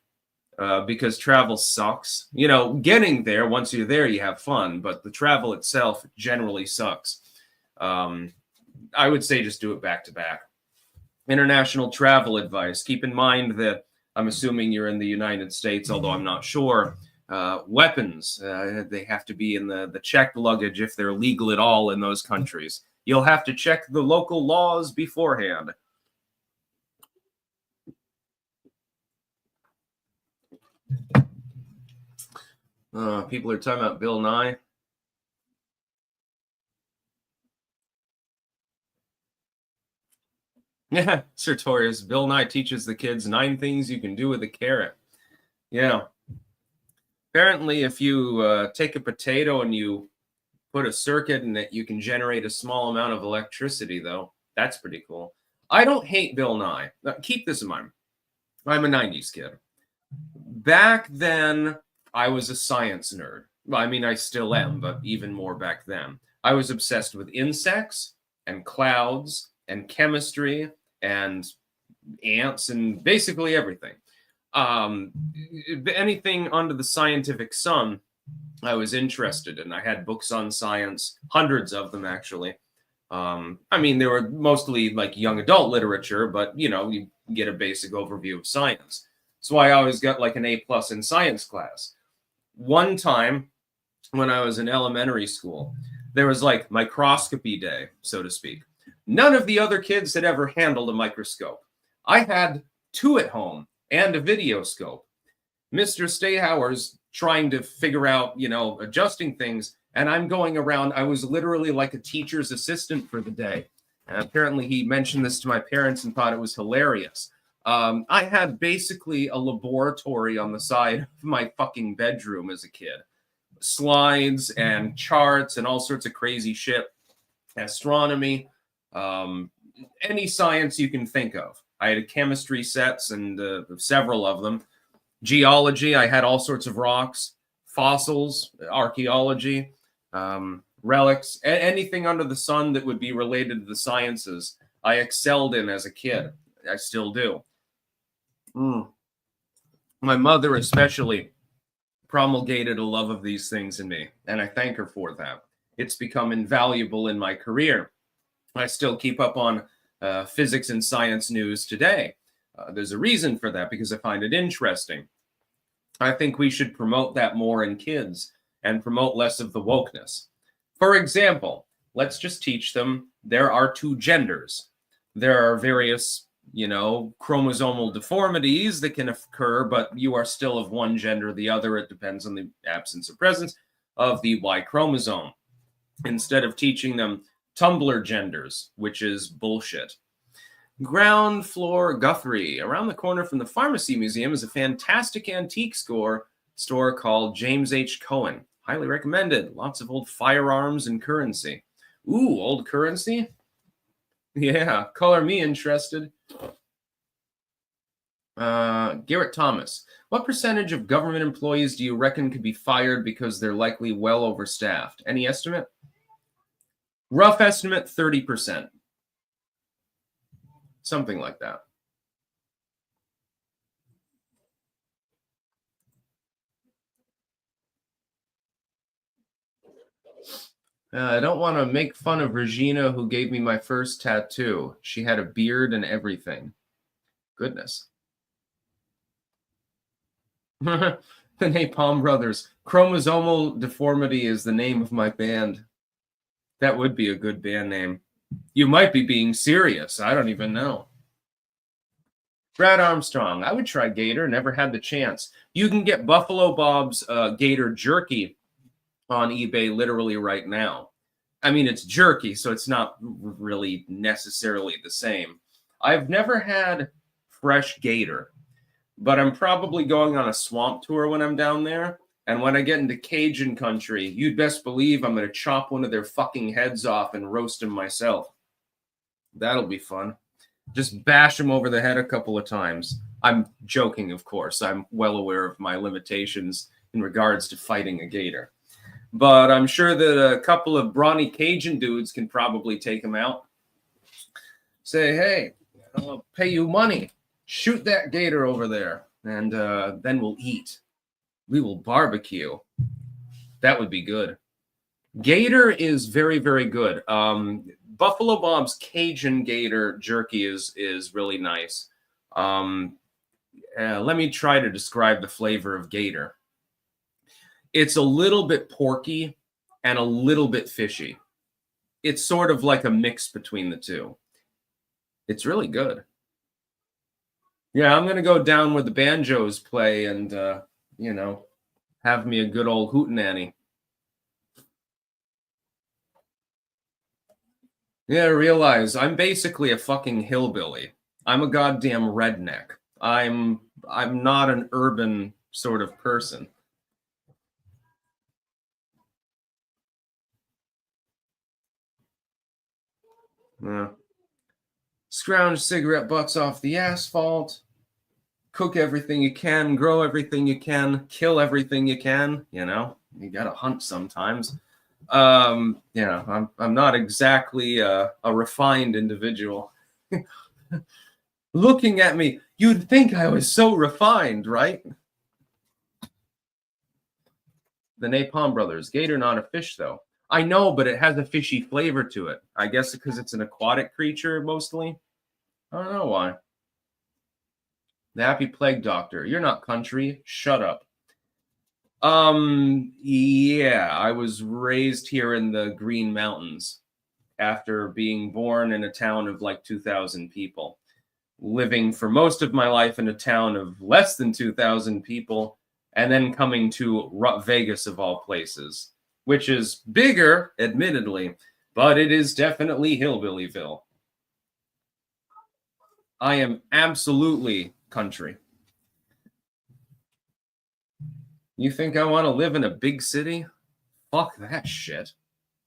because travel sucks. You know, getting there, once you're there, you have fun, but the travel itself generally sucks. I would say just do it back to back. International travel advice. Keep in mind that I'm assuming you're in the United States, although I'm not sure. Weapons, they have to be in the checked luggage if they're legal at all in those countries. You'll have to check the local laws beforehand. People are talking about Bill Nye. Yeah, Sertorius. Bill Nye teaches the kids 9 things you can do with a carrot. Yeah. Apparently, if you take a potato and you put a circuit in it, you can generate a small amount of electricity, though. That's pretty cool. I don't hate Bill Nye. Keep this in mind. I'm a 90s kid. Back then, I was a science nerd. Well, I mean, I still am, but even more back then. I was obsessed with insects and clouds and chemistry and ants and basically everything. Anything under the scientific sun, I was interested in. I had books on science, hundreds of them actually. I mean, they were mostly like young adult literature, but you know, you get a basic overview of science. So I always got like an A+ in science class. One time when I was in elementary school, there was like microscopy day, so to speak. None of the other kids had ever handled a microscope. I had 2 at home and a video scope. Mr. Stayhower's trying to figure out, you know, adjusting things, and I'm going around. I was literally like a teacher's assistant for the day. And apparently he mentioned this to my parents and thought it was hilarious. I had basically a laboratory on the side of my fucking bedroom as a kid. Slides and charts and all sorts of crazy shit. Astronomy, any science you can think of. I had chemistry sets and several of them. Geology, I had all sorts of rocks, fossils, archaeology, relics, anything under the sun that would be related to the sciences. I excelled in as a kid. I still do. My mother especially promulgated a love of these things in me, and I thank her for that. It's become invaluable in my career. I still keep up on physics and science news today. There's a reason for that, because I find it interesting. I think we should promote that more in kids and promote less of the wokeness. For example, let's just teach them there are 2 genders. There are various, you know, chromosomal deformities that can occur, but you are still of one gender or the other. It depends on the absence or presence of the Y chromosome. Instead of teaching them Tumblr genders, which is bullshit. Ground Floor Guthrie. Around the corner from the Pharmacy Museum is a fantastic antique store called James H. Cohen. Highly recommended. Lots of old firearms and currency. Ooh, old currency? Yeah, color me interested. Garrett Thomas. What percentage of government employees do you reckon could be fired because they're likely well overstaffed? Any estimate? Rough estimate, 30%. Something like that. I don't want to make fun of Regina, who gave me my first tattoo. She had a beard and everything. Goodness. The Napalm Brothers. Chromosomal Deformity is the name of my band. That would be a good band name. You might be being serious. I don't even know. Brad Armstrong. I would try Gator. Never had the chance. You can get Buffalo Bob's Gator jerky on eBay literally right now. I mean, it's jerky, so it's not really necessarily the same. I've never had fresh gator, but I'm probably going on a swamp tour when I'm down there, And when I get into Cajun country, you'd best believe I'm going to chop one of their fucking heads off and roast them myself. That'll be fun. Just bash them over the head a couple of times. I'm joking, of course. I'm well aware of my limitations in regards to fighting a gator. But I'm sure that a couple of brawny Cajun dudes can probably take him out. Say, hey, I'll pay you money. Shoot that gator over there, and then we'll eat. We will barbecue. That would be good. Gator is very, very good. Buffalo Bob's Cajun Gator jerky is really nice. Let me try to describe the flavor of gator. It's a little bit porky and a little bit fishy. It's sort of like a mix between the two. It's really good. Yeah, I'm going to go down where the banjos play and, have me a good old hootenanny. Yeah, realize I'm basically a fucking hillbilly. I'm a goddamn redneck. I'm not an urban sort of person. Yeah. Scrounge cigarette butts off the asphalt. Cook everything you can, grow everything you can, kill everything you can. You gotta hunt sometimes. I'm not exactly a refined individual. Looking at me, you'd think I was so refined, right? The Napalm Brothers. Gator, not a fish, though. I know, but it has a fishy flavor to it. I guess because it's an aquatic creature, mostly. I don't know why. The Happy Plague Doctor. You're not country. Shut up. Yeah, I was raised here in the Green Mountains after being born in a town of like 2,000 people. Living for most of my life in a town of less than 2,000 people, and then coming to Vegas of all places, which is bigger, admittedly, but it is definitely Hillbillyville. I am absolutely country. You think I want to live in a big city? Fuck that shit.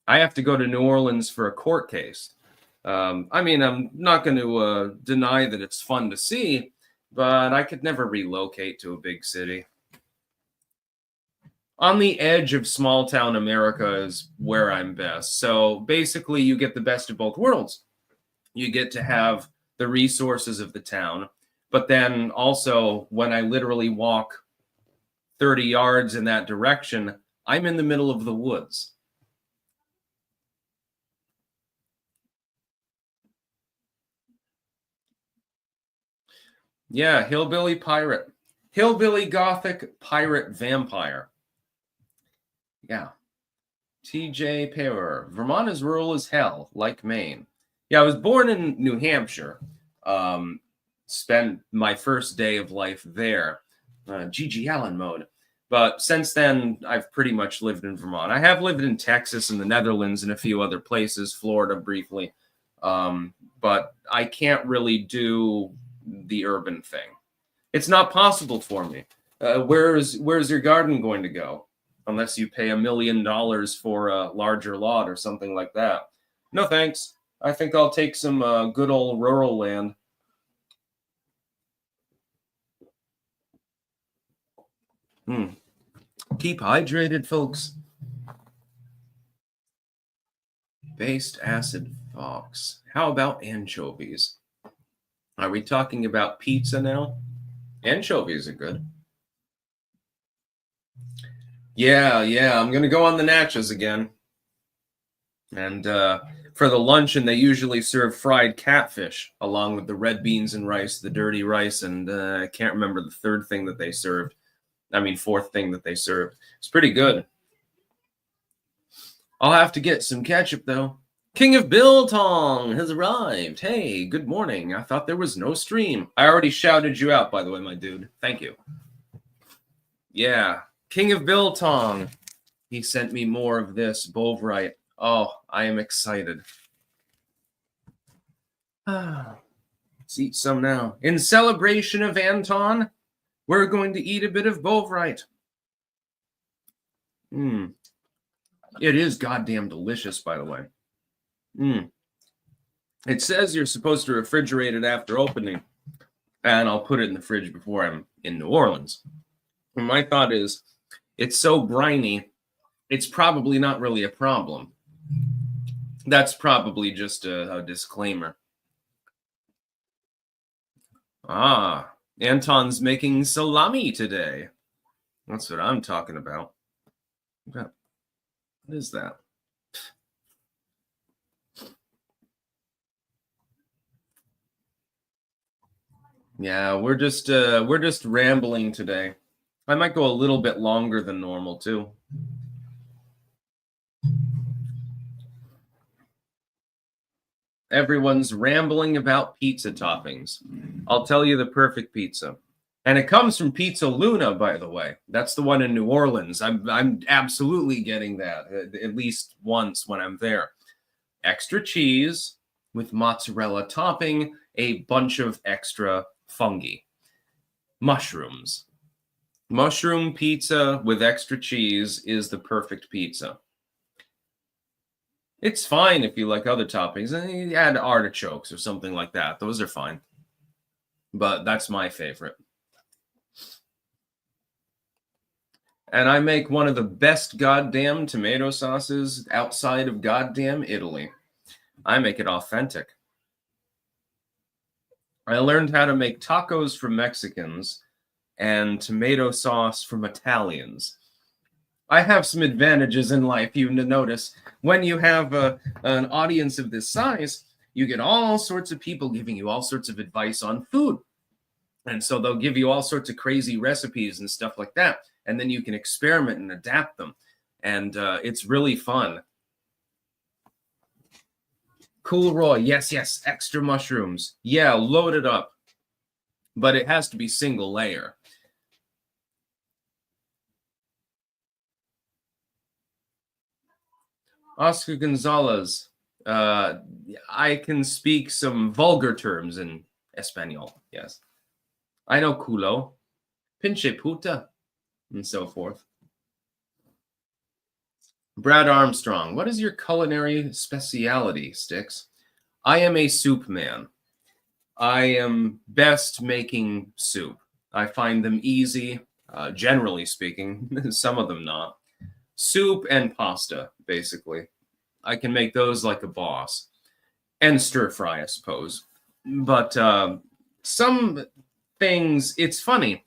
I have to go to New Orleans for a court case. I'm not going to deny that it's fun to see, but I could never relocate to a big city. On the edge of small town America is where I'm best. So basically, you get the best of both worlds. You get to have the resources of the town, but then also when I literally walk 30 yards in that direction, I'm in the middle of the woods. Yeah, hillbilly pirate. Hillbilly gothic pirate vampire. Yeah. TJ Perer. Vermont is rural as hell, like Maine. Yeah, I was born in New Hampshire. Spent my first day of life there. Gigi Allen mode. But since then, I've pretty much lived in Vermont. I have lived in Texas and the Netherlands and a few other places, Florida briefly. But I can't really do the urban thing. It's not possible for me. Where's your garden going to go? Unless you pay $1 million for a larger lot or something like that. No thanks. I think I'll take some good old rural land. Keep hydrated, folks. Based acid fox. How about anchovies? Are we talking about pizza now? Anchovies are good. Yeah, I'm going to go on the nachos again. And for the luncheon, they usually serve fried catfish along with the red beans and rice, the dirty rice, and I can't remember the fourth thing that they served. It's pretty good. I'll have to get some ketchup, though. King of Biltong has arrived. Hey, good morning. I thought there was no stream. I already shouted you out, by the way, my dude. Thank you. Yeah, King of Biltong. He sent me more of this Bovrite. Oh, I am excited. Let's eat some now. In celebration of Anton, we're going to eat a bit of Bovrite. It is goddamn delicious, by the way. It says you're supposed to refrigerate it after opening, and I'll put it in the fridge before I'm in New Orleans. And my thought is, it's so briny, it's probably not really a problem. That's probably just a disclaimer. Ah, Anton's making salami today. That's what I'm talking about. What is that? Yeah, we're just rambling today. I might go a little bit longer than normal too. Everyone's rambling about pizza toppings. I'll tell you the perfect pizza. And it comes from Pizza Luna, by the way. That's the one in New Orleans. I'm absolutely getting that at least once when I'm there. Extra cheese with mozzarella topping, a bunch of extra fungi. Mushrooms. Mushroom pizza with extra cheese is the perfect pizza. It's fine if you like other toppings. You add artichokes or something like that. Those are fine. But that's my favorite. And I make one of the best goddamn tomato sauces outside of goddamn Italy. I make it authentic. I learned how to make tacos from Mexicans and tomato sauce from Italians. I have some advantages in life, you notice. When you have an audience of this size, you get all sorts of people giving you all sorts of advice on food. And so they'll give you all sorts of crazy recipes and stuff like that. And then you can experiment and adapt them. And it's really fun. Cool Roy, yes, extra mushrooms. Yeah, load it up. But it has to be single layer. Oscar Gonzalez, I can speak some vulgar terms in Espanol, yes. I know culo, pinche puta, and so forth. Brad Armstrong, what is your culinary speciality, Sticks? I am a soup man. I am best making soup. I find them easy, generally speaking, some of them not. Soup and pasta, basically. I can make those like a boss. And stir fry, I suppose. But some things, it's funny.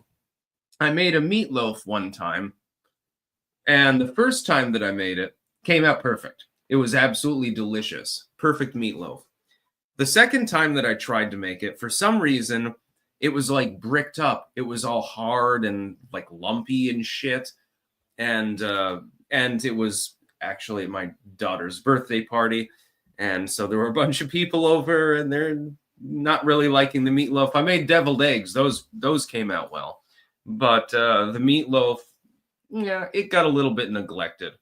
I made a meatloaf one time, and the first time that I made it came out perfect. It was absolutely delicious. Perfect meatloaf. The second time that I tried to make it, for some reason, it was like bricked up. It was all hard and like lumpy and shit. And it was actually my daughter's birthday party. And so there were a bunch of people over, and they're not really liking the meatloaf. I made deviled eggs. Those came out well. But the meatloaf, yeah, it got a little bit neglected.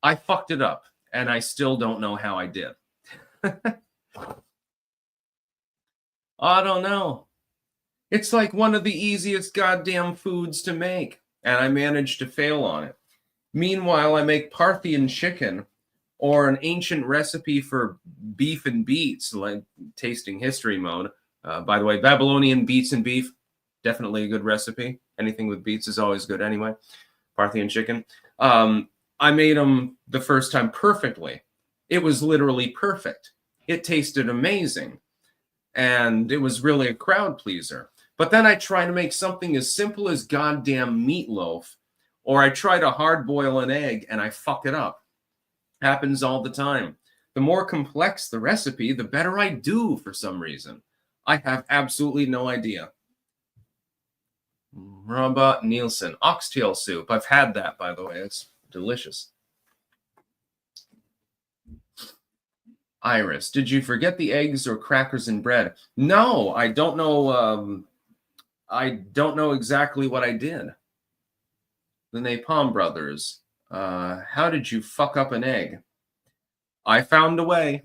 I fucked it up, and I still don't know how I did. I don't know. It's like one of the easiest goddamn foods to make, and I managed to fail on it. Meanwhile, I make Parthian chicken, or an ancient recipe for beef and beets, like tasting history mode. By the way, Babylonian beets and beef, definitely a good recipe. Anything with beets is always good anyway. Parthian chicken. I made them the first time perfectly. It was literally perfect. It tasted amazing. And it was really a crowd pleaser. But then I try to make something as simple as goddamn meatloaf, or I try to hard boil an egg and I fuck it up. Happens all the time. The more complex the recipe, the better I do for some reason. I have absolutely no idea. Robert Nielsen, oxtail soup. I've had that, by the way. It's delicious. Iris, did you forget the eggs or crackers and bread? No, I don't know. I don't know exactly what I did. The Napalm Brothers. How did you fuck up an egg? I found a way.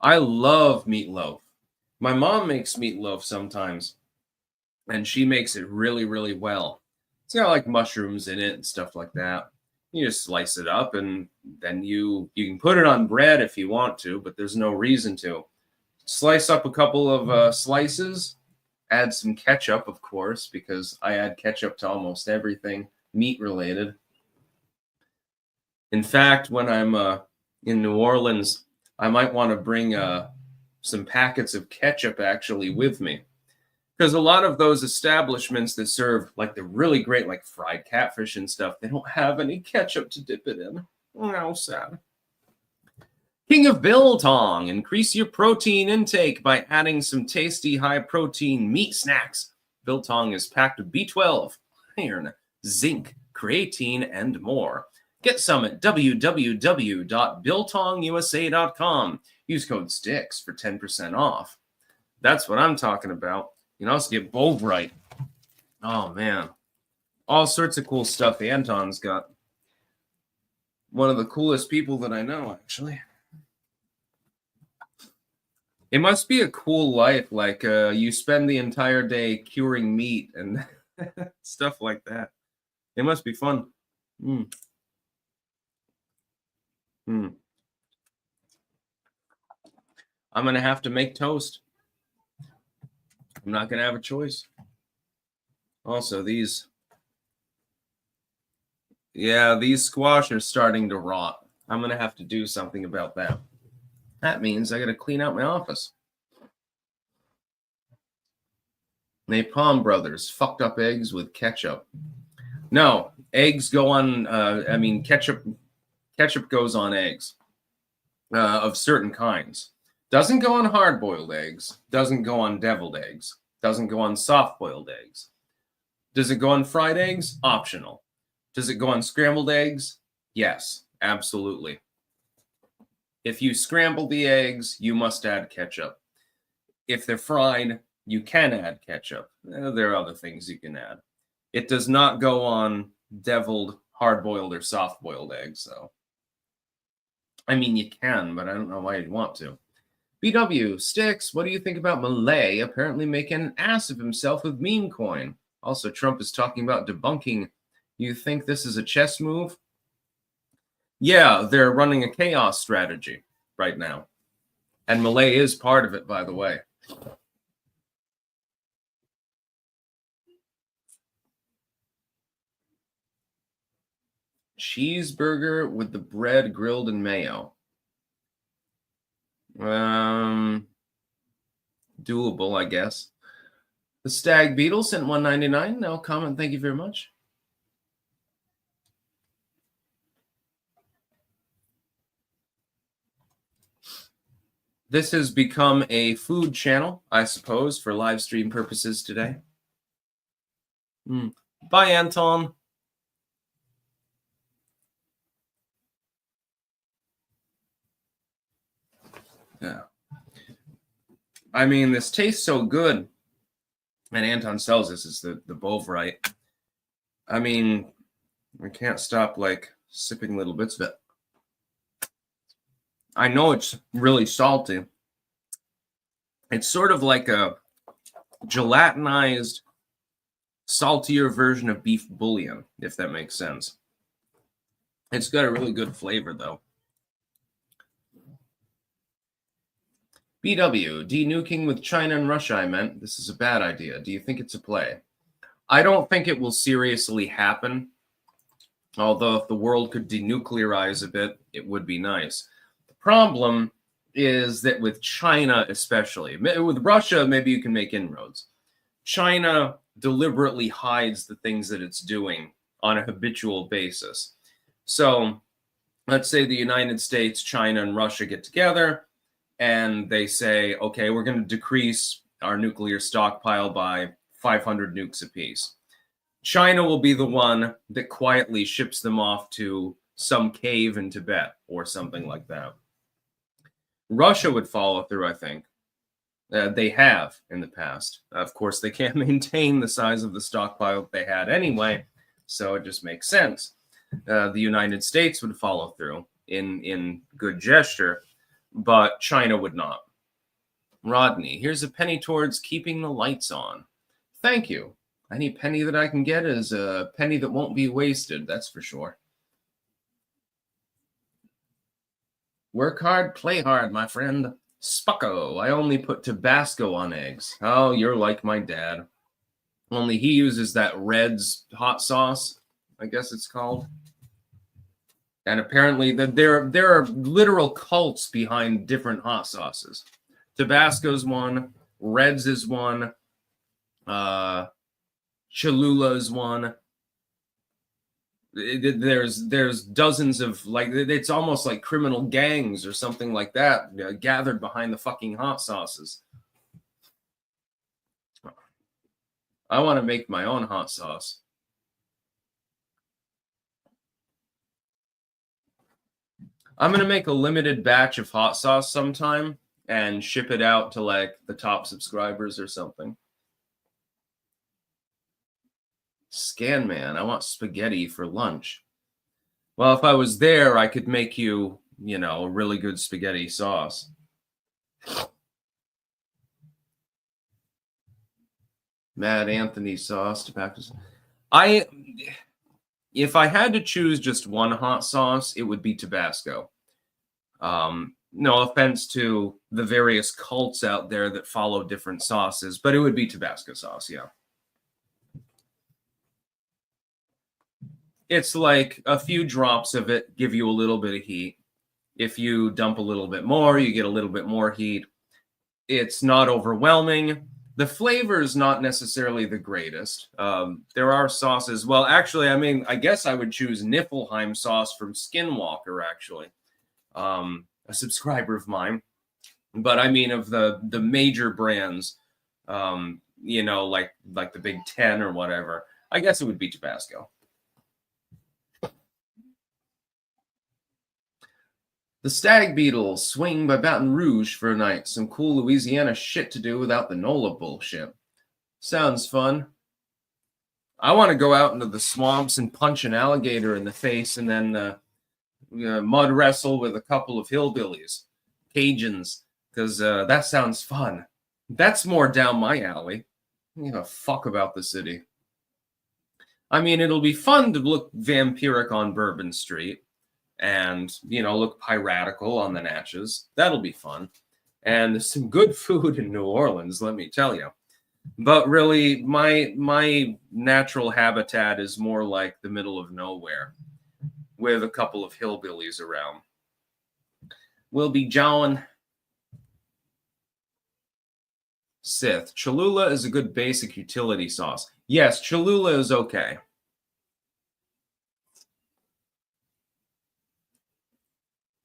I love meatloaf. My mom makes meatloaf sometimes, and she makes it really, really well. It's got like mushrooms in it and stuff like that. You just slice it up, and then you can put it on bread if you want to, but there's no reason to. Slice up a couple of slices, add some ketchup, of course, because I add ketchup to almost everything meat related. In fact, when I'm in New Orleans, I might want to bring some packets of ketchup actually with me. Because a lot of those establishments that serve like the really great, like fried catfish and stuff, they don't have any ketchup to dip it in. Oh, sad. King of Biltong, increase your protein intake by adding some tasty high-protein meat snacks. Biltong is packed with B12, iron, zinc, creatine, and more. Get some at www.biltongusa.com. Use code STICKS for 10% off. That's what I'm talking about. You can also get Bovrite. Oh, man. All sorts of cool stuff Anton's got. One of the coolest people that I know, actually. It must be a cool life, like you spend the entire day curing meat and stuff like that. It must be fun. I'm going to have to make toast. I'm not going to have a choice. Also, these squash are starting to rot. I'm going to have to do something about that. That means I got to clean out my office. Napalm Brothers fucked up eggs with ketchup. No, eggs go on. Ketchup goes on eggs of certain kinds. Doesn't go on hard-boiled eggs. Doesn't go on deviled eggs. Doesn't go on soft-boiled eggs. Does it go on fried eggs? Optional. Does it go on scrambled eggs? Yes, absolutely. If you scramble the eggs, you must add ketchup. If they're fried, you can add ketchup. There are other things you can add. It does not go on deviled, hard-boiled, or soft-boiled eggs, though. I mean, you can, but I don't know why you'd want to. BW, Sticks, what do you think about Malay apparently making an ass of himself with meme coin? Also, Trump is talking about debunking. You think this is a chess move? Yeah, they're running a chaos strategy right now. And Malay is part of it, by the way. Cheeseburger with the bread grilled in mayo. Doable, I guess. The Stag Beetle sent $1.99. No comment. Thank you very much. This has become a food channel, I suppose, for live stream purposes today. Bye, Anton. Yeah. I mean, this tastes so good. And Anton sells this as the Bovrite. I mean, I can't stop, like, sipping little bits of it. I know it's really salty. It's sort of like a gelatinized, saltier version of beef bouillon, if that makes sense. It's got a really good flavor, though. BW, denuking with China and Russia, I meant. This is a bad idea. Do you think it's a play? I don't think it will seriously happen. Although if the world could denuclearize a bit, it would be nice. The problem is that with China especially, with Russia, maybe you can make inroads. China deliberately hides the things that it's doing on a habitual basis. So let's say the United States, China, and Russia get together and they say, okay, we're going to decrease our nuclear stockpile by 500 nukes apiece. China will be the one that quietly ships them off to some cave in Tibet or something like that. Russia would follow through, I think. They have in the past. Of course, they can't maintain the size of the stockpile they had anyway, so it just makes sense. The United States would follow through in good gesture, but China would not. Rodney, here's a penny towards keeping the lights on. Thank you. Any penny that I can get is a penny that won't be wasted, that's for sure. Work hard, play hard, my friend. Spucko, I only put Tabasco on eggs. Oh, you're like my dad. Only he uses that Red's hot sauce, I guess it's called. And apparently there are literal cults behind different hot sauces. Tabasco's one, Red's is one, Cholula's one. There's dozens of, like, it's almost like criminal gangs or something like that gathered behind the fucking hot sauces. I want to make my own hot sauce. I'm going to make a limited batch of hot sauce sometime and ship it out to like the top subscribers or something. Scan man, I want spaghetti for lunch. Well, if I was there, I could make you, a really good spaghetti sauce. Mad Anthony sauce, tobacco. If I had to choose just one hot sauce, it would be Tabasco. No offense to the various cults out there that follow different sauces, but it would be Tabasco sauce, yeah. It's like a few drops of it give you a little bit of heat. If you dump a little bit more, you get a little bit more heat. It's not overwhelming. The flavor is not necessarily the greatest. There are sauces. Well, actually, I guess I would choose Niflheim sauce from Skinwalker, actually. A subscriber of mine. But I mean, of the major brands, like the Big Ten or whatever, I guess it would be Tabasco. The Stag Beetles swing by Baton Rouge for a night. Some cool Louisiana shit to do without the NOLA bullshit. Sounds fun. I want to go out into the swamps and punch an alligator in the face and then mud wrestle with a couple of hillbillies, Cajuns, because that sounds fun. That's more down my alley. I don't give a fuck about the city. I mean, it'll be fun to look vampiric on Bourbon Street. And, look piratical on the Natchez. That'll be fun. And there's some good food in New Orleans, let me tell you. But really, my natural habitat is more like the middle of nowhere with a couple of hillbillies around. We'll be jawing. Sith. Cholula is a good basic utility sauce. Yes, Cholula is okay.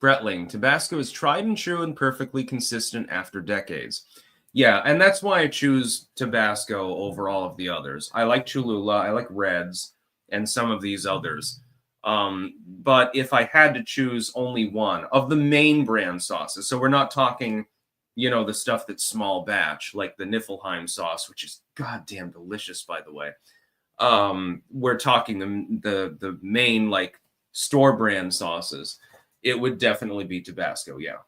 Bretling, Tabasco is tried and true and perfectly consistent after decades. Yeah, and that's why I choose Tabasco over all of the others. I like Cholula, I like Reds, and some of these others. But if I had to choose only one of the main brand sauces, so we're not talking, the stuff that's small batch, like the Niflheim sauce, which is goddamn delicious, by the way. We're talking the main, like, store brand sauces. It would definitely be Tabasco, yeah.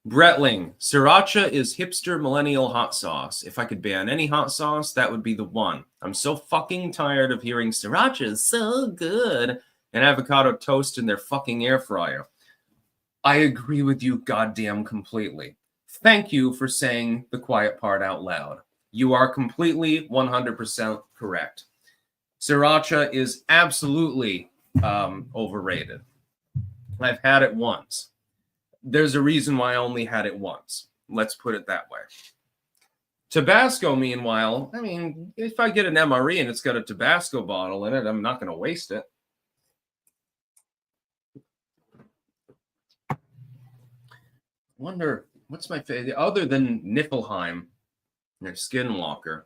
Bretling, Sriracha is hipster millennial hot sauce. If I could ban any hot sauce, that would be the one. I'm so fucking tired of hearing Sriracha is so good and avocado toast in their fucking air fryer. I agree with you goddamn completely. Thank you for saying the quiet part out loud. You are completely 100% correct. Sriracha is absolutely overrated. I've had it once. There's a reason why I only had it once. Let's put it that way. Tabasco, meanwhile, if I get an MRE and it's got a Tabasco bottle in it, I'm not going to waste it. Wonder, what's my favorite? Other than Niflheim or Skinwalker,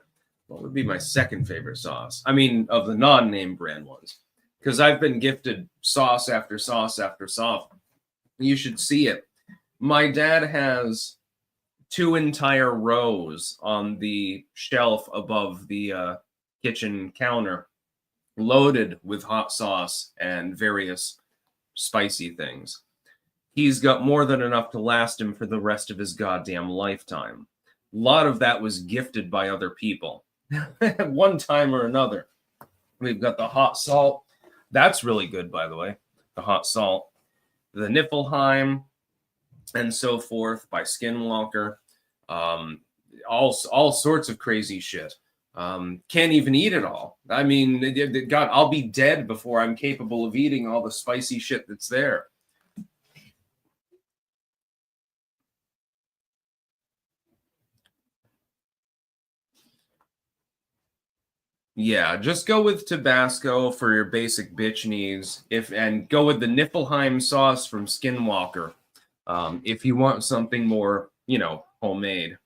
what would be my second favorite sauce? Of the non-name brand ones. Because I've been gifted sauce after sauce after sauce. You should see it. My dad has 2 entire rows on the shelf above the kitchen counter loaded with hot sauce and various spicy things. he's got more than enough to last him for the rest of his goddamn lifetime. A lot of that was gifted by other people at one time or another. We've got the hot salt. That's really good, by the way. The hot salt. The Niflheim and so forth by Skinwalker. All sorts of crazy shit. Can't even eat it all. I mean, God, I'll be dead before I'm capable of eating all the spicy shit that's there. Yeah, just go with Tabasco for your basic bitch needs. And go with the Niflheim sauce from Skinwalker. If you want something more, homemade.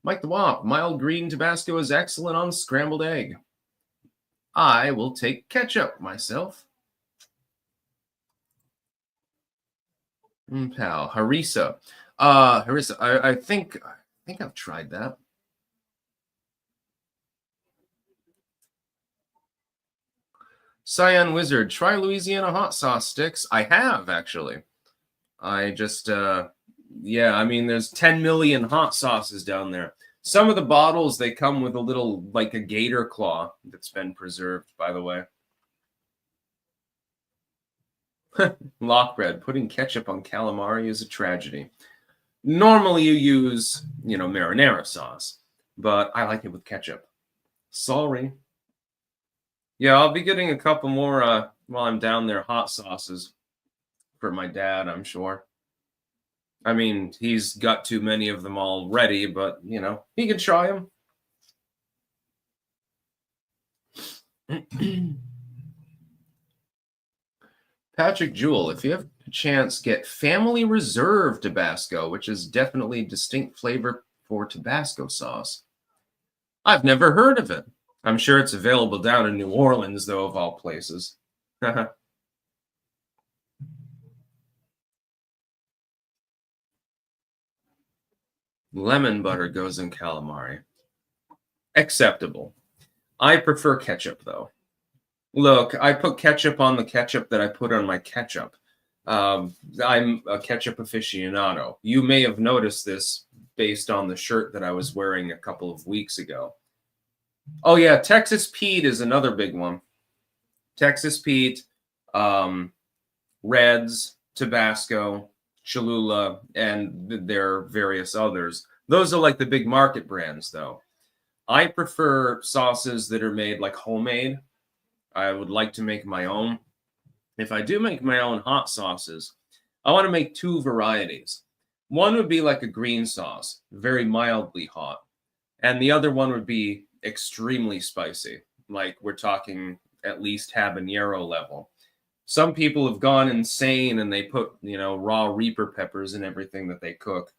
Mike the Wop, mild green Tabasco is excellent on scrambled egg. I will take ketchup myself. Pal, harissa. Harissa, I think I've tried that. Cyan Wizard, try Louisiana hot sauce sticks. I have, actually. I just, yeah, I mean, there's 10 million hot sauces down there. Some of the bottles, they come with a little, like a gator claw that's been preserved, by the way. Lockbread, putting ketchup on calamari is a tragedy. Normally you use, marinara sauce, but I like it with ketchup. Sorry. Yeah, I'll be getting a couple more while I'm down there, hot sauces for my dad, I'm sure. I mean, he's got too many of them already, but, he can try them. Patrick Jewell, if you have a chance, get Family Reserve Tabasco, which is definitely a distinct flavor for Tabasco sauce. I've never heard of it. I'm sure it's available down in New Orleans, though, of all places. Lemon butter goes in calamari. Acceptable. I prefer ketchup, though. Look, I put ketchup on the ketchup that I put on my ketchup. I'm a ketchup aficionado. You may have noticed this based on the shirt that I was wearing a couple of weeks ago. Oh, yeah, Texas Pete is another big one. Texas Pete, Reds, Tabasco, Cholula, and there are various others. Those are like the big market brands, though. I prefer sauces that are made like homemade. I would like to make my own. If I do make my own hot sauces, I want to make two varieties. One would be like a green sauce, very mildly hot. And the other one would be extremely spicy. Like we're talking at least habanero level. Some people have gone insane and they put, raw Reaper peppers in everything that they cook.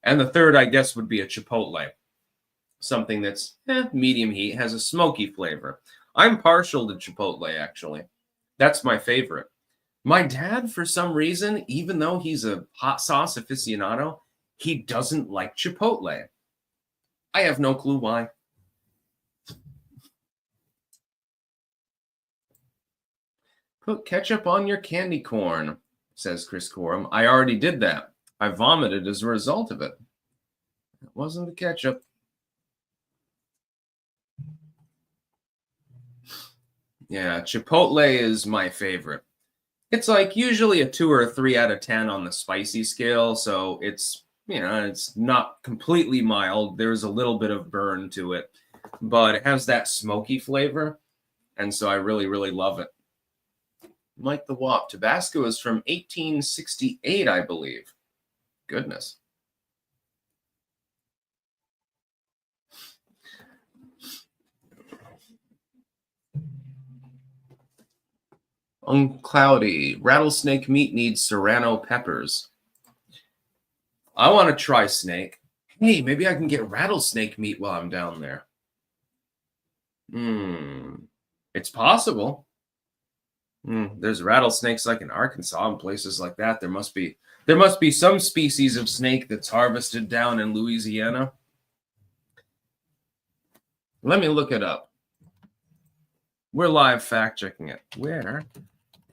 And the third, I guess, would be a chipotle. Something that's medium heat, has a smoky flavor. I'm partial to chipotle, actually. That's my favorite. My dad, for some reason, even though he's a hot sauce aficionado, he doesn't like chipotle. I have no clue why. Put ketchup on your candy corn, says Chris Corum. I already did that. I vomited as a result of it. It wasn't the ketchup. Yeah, chipotle is my favorite. It's like usually a 2 or a 3 out of 10 on the spicy scale, so it's, it's not completely mild. There's a little bit of burn to it, but it has that smoky flavor, and so I really, really love it. Mike the Wop, Tabasco is from 1868, I believe. Goodness. Uncloudy, rattlesnake meat needs serrano peppers. I want to try snake. Hey, maybe I can get rattlesnake meat while I'm down there. It's possible. There's rattlesnakes like in Arkansas and places like that. There must be some species of snake that's harvested down in Louisiana. Let me look it up. We're live fact checking it. Where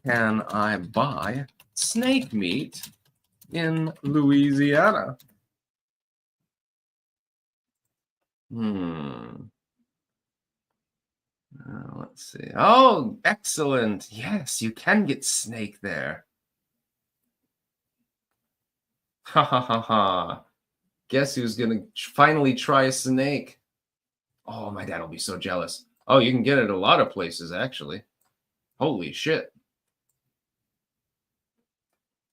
can I buy snake meat in Louisiana. Let's see. Oh, excellent. Yes, you can get snake there. Ha ha ha ha. Guess who's gonna finally try a snake? Oh, my dad will be so jealous. Oh, you can get it at a lot of places, actually. Holy shit.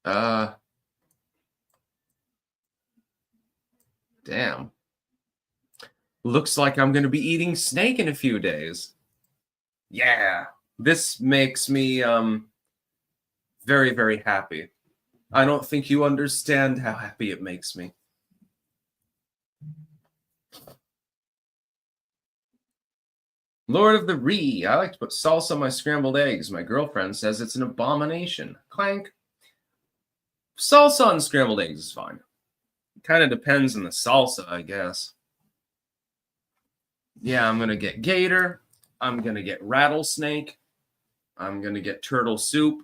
Damn. Looks like I'm gonna be eating snake in a few days. Yeah. This makes me very, very happy. I don't think you understand how happy it makes me. Lord of the Ree. I like to put salsa on my scrambled eggs. My girlfriend says it's an abomination. Clank. Salsa on scrambled eggs is fine. It kind of depends on the salsa, I guess. Yeah, I'm going to get gator. I'm going to get rattlesnake. I'm going to get turtle soup.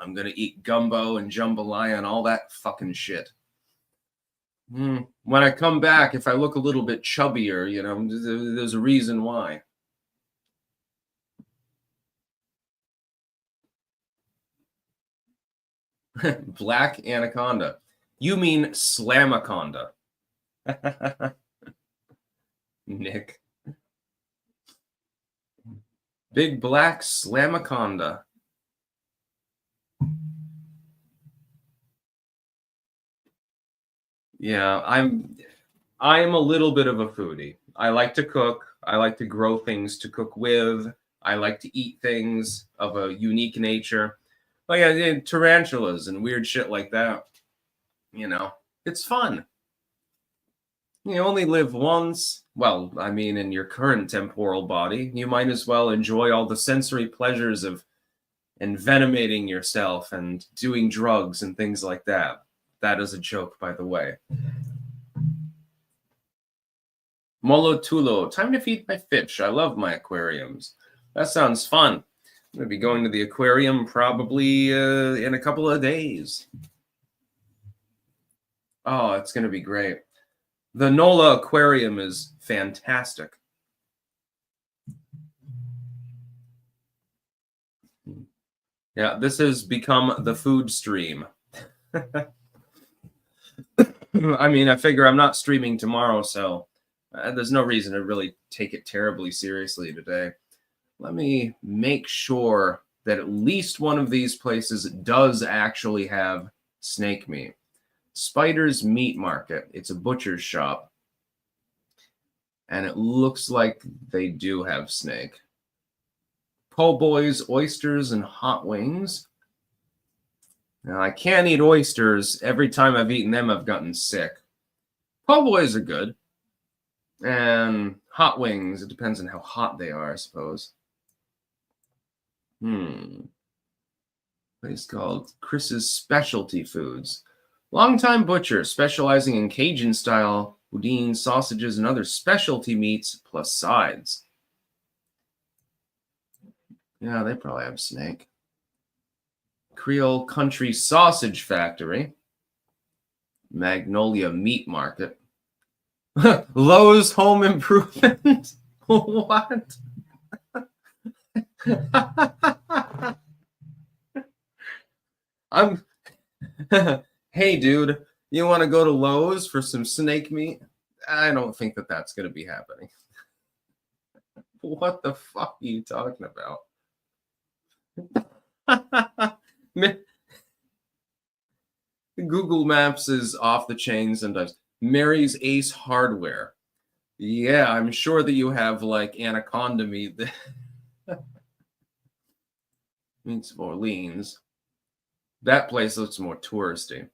I'm going to eat gumbo and jambalaya and all that fucking shit. When I come back, if I look a little bit chubbier, you know, there's a reason why. Black anaconda. You mean slamaconda. Nick. Big black slamaconda. Yeah, I'm a little bit of a foodie. I like to cook. I like to grow things to cook with. I like to eat things of a unique nature. Like tarantulas and weird shit like that. You know, it's fun. You only live once. Well, I mean, in your current temporal body, you might as well enjoy all the sensory pleasures of envenomating yourself and doing drugs and things like that. That is a joke, by the way. Molo Tulo, time to feed my fish. I love my aquariums. That sounds fun. I'm going to be going to the aquarium probably in a couple of days. Oh, it's going to be great. The NOLA aquarium is fantastic. Yeah, this has become the food stream. I mean, I figure I'm not streaming tomorrow, so there's no reason to really take it terribly seriously today. Let me make sure that at least one of these places does actually have snake meat. Spider's Meat Market. It's a butcher's shop. And it looks like they do have snake. Po' boys, oysters, and hot wings. Now, I can't eat oysters. Every time I've eaten them, I've gotten sick. Po' boys are good. And hot wings, it depends on how hot they are, I suppose. Place called Chris's Specialty Foods. Longtime butcher specializing in Cajun-style boudin, sausages, and other specialty meats, plus sides. Yeah, they probably have snake. Creole Country Sausage Factory. Magnolia Meat Market. Lowe's Home Improvement. What? Hey, dude, you want to go to Lowe's for some snake meat? I don't think that that's going to be happening. What the fuck are you talking about? Google Maps is off the chain sometimes. Mary's Ace Hardware. Yeah, I'm sure that you have like anaconda meat. Means Orleans. That place looks more touristy.